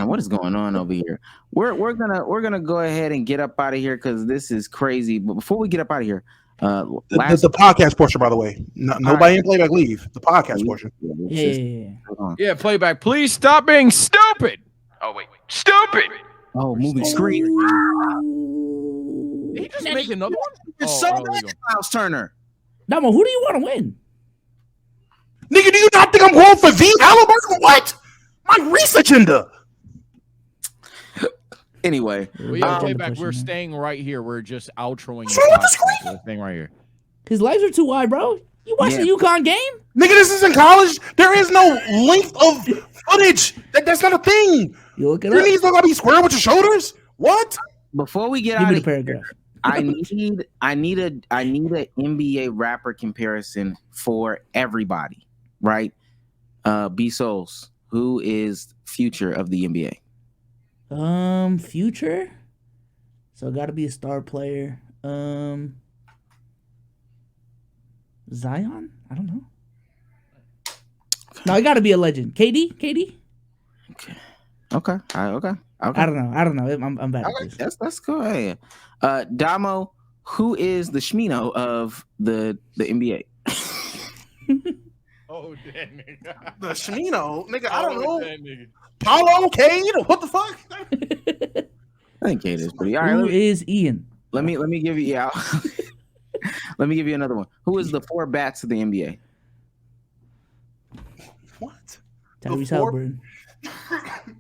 what is going on over here? We're gonna go ahead and get up out of here because this is crazy. But before we get up out of here, the podcast portion, by the way, nobody in playback leave. The podcast portion. Yeah, playback. Please stop being stupid. Oh wait, stupid. Oh, moving screen. Did he just make another one? It's so bad, Miles Turner. Damo, who do you want to win? Nigga, do you not think I'm going for V Halliburton? What? My research agenda. Anyway, playback. We're staying right here. We're just outroing the thing right here. His legs are too wide, bro. You watch the UConn game? Nigga, this is in college. There is no length of footage. That's not a thing. You look it Your up. knees don't gotta be square with your shoulders. What? Before we get out of here, I need a NBA rapper comparison for everybody, right? B Souls, who is future of the NBA? Future. So got to be a star player. Zion? I don't know. No, I got to be a legend. KD? Okay. I don't know. I'm bad at this. Let's go ahead. Damo, who is the Shmino of the NBA? Oh, damn, nigga. The Shmino? Nigga, I don't know. Paulo, Cade? What the fuck? think Kate is pretty. All Who right, is Ian? Let me give you let me give you another one. Who is the 4 bats of the NBA? What? Tyrese Halliburton.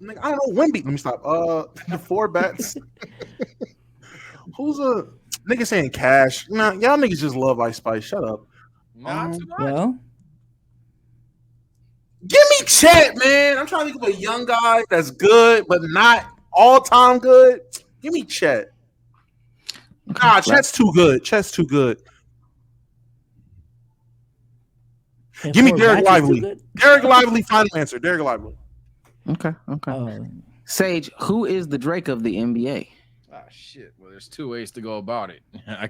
Like, I don't know. Wemby. Let me stop. The 4 bats. Who's a nigga saying Cash? Nah, y'all niggas just love Ice Spice. Shut up. Well, give me Chet, man. I'm trying to think of a young guy that's good, but not all time good. Give me Chet. Nah, Chet's too good. Chet's too good. and Give me 4 Derek bats is too Lively. good? Derek Lively, final answer. Derek Lively. Okay. Sage, who is the Drake of the NBA? Ah, shit. Well, there's 2 ways to go about it. I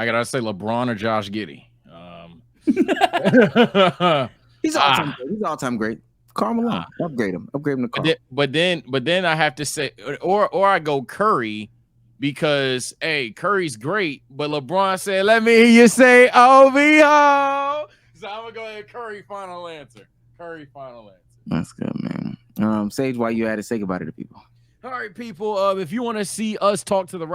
gotta say LeBron or Josh Giddey. He's all-time great. He's all-time great. Karl Malone. Upgrade him to Karl. But then I have to say, or I go Curry, because hey, Curry's great, but LeBron said, "Let me hear you say OVO." So I'm gonna go ahead, Curry final answer. Curry final answer. That's good, man. Sage, while you at it, say goodbye to the people. All right, people. If you want to see us talk about the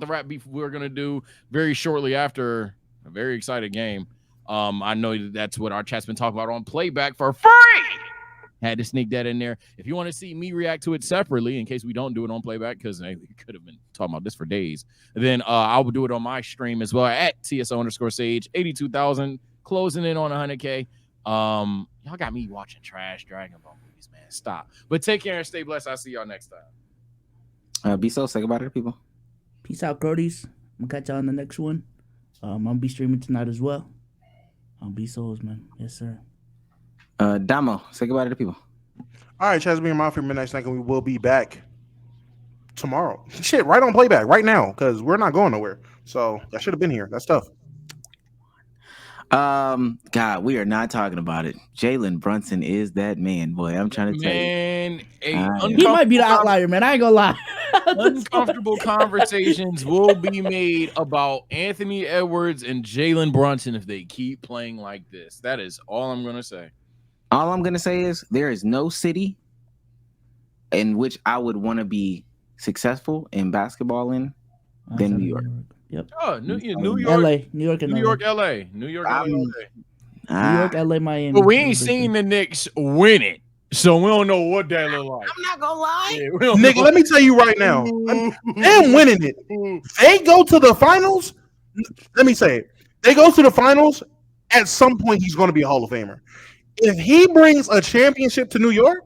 rap beef we're gonna do very shortly after a very excited game. I know that's what our chat's been talking about on playback for free. Had to sneak that in there. If you want to see me react to it separately, in case we don't do it on playback, because we could have been talking about this for days, then I will do it on my stream as well at TSO_Sage 82,000, closing in on 100K. Y'all got me watching trash Dragon Ball movies, man. Stop. But take care and stay blessed. I'll see y'all next time. Be so say goodbye to the people. Peace out, Crodies. I'm gonna catch y'all on the next one. I'm gonna be streaming tonight as well. I'll be souls, man. Yes, sir. Damo, say goodbye to the people. All right, Chaz, being my for midnight snack, and we will be back tomorrow. Shit, right on playback right now, because we're not going nowhere. So I should have been here. That's tough. God, we are not talking about it. Jalen Brunson is that man, boy. I'm trying to tell you. He might be the outlier, man. I ain't gonna lie. Uncomfortable conversations will be made about Anthony Edwards and Jalen Brunson if they keep playing like this. That is all I'm gonna say. All I'm gonna say is there is no city in which I would want to be successful in basketball in than New York. Yep. Oh, New York, LA, New York, and New LA. York, LA, New York, LA. New York, LA, Miami. But we ain't seen the Knicks win it, so we don't know what that look like. I'm not gonna lie, Nigga, let me tell you right now, they're winning it. They go to the finals. Let me say it. They go to the finals. At some point, he's going to be a Hall of Famer. If he brings a championship to New York,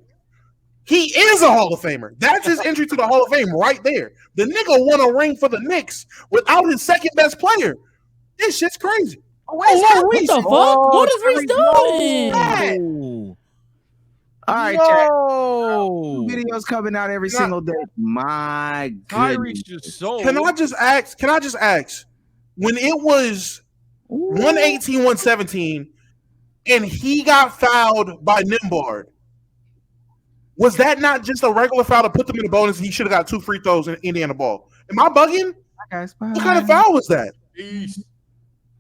he is a Hall of Famer. That's his entry to the Hall of Fame right there. The nigga won a ring for the Knicks without his second best player. This shit's crazy. What the fuck? What is Reese doing? All right, chat. Videos coming out every single day. My goodness. Can I just ask? When it was 118, 117, and he got fouled by Nimbard, was that not just a regular foul to put them in the bonus? He should have got 2 free throws in Indiana ball. Am I bugging? What kind of foul was that?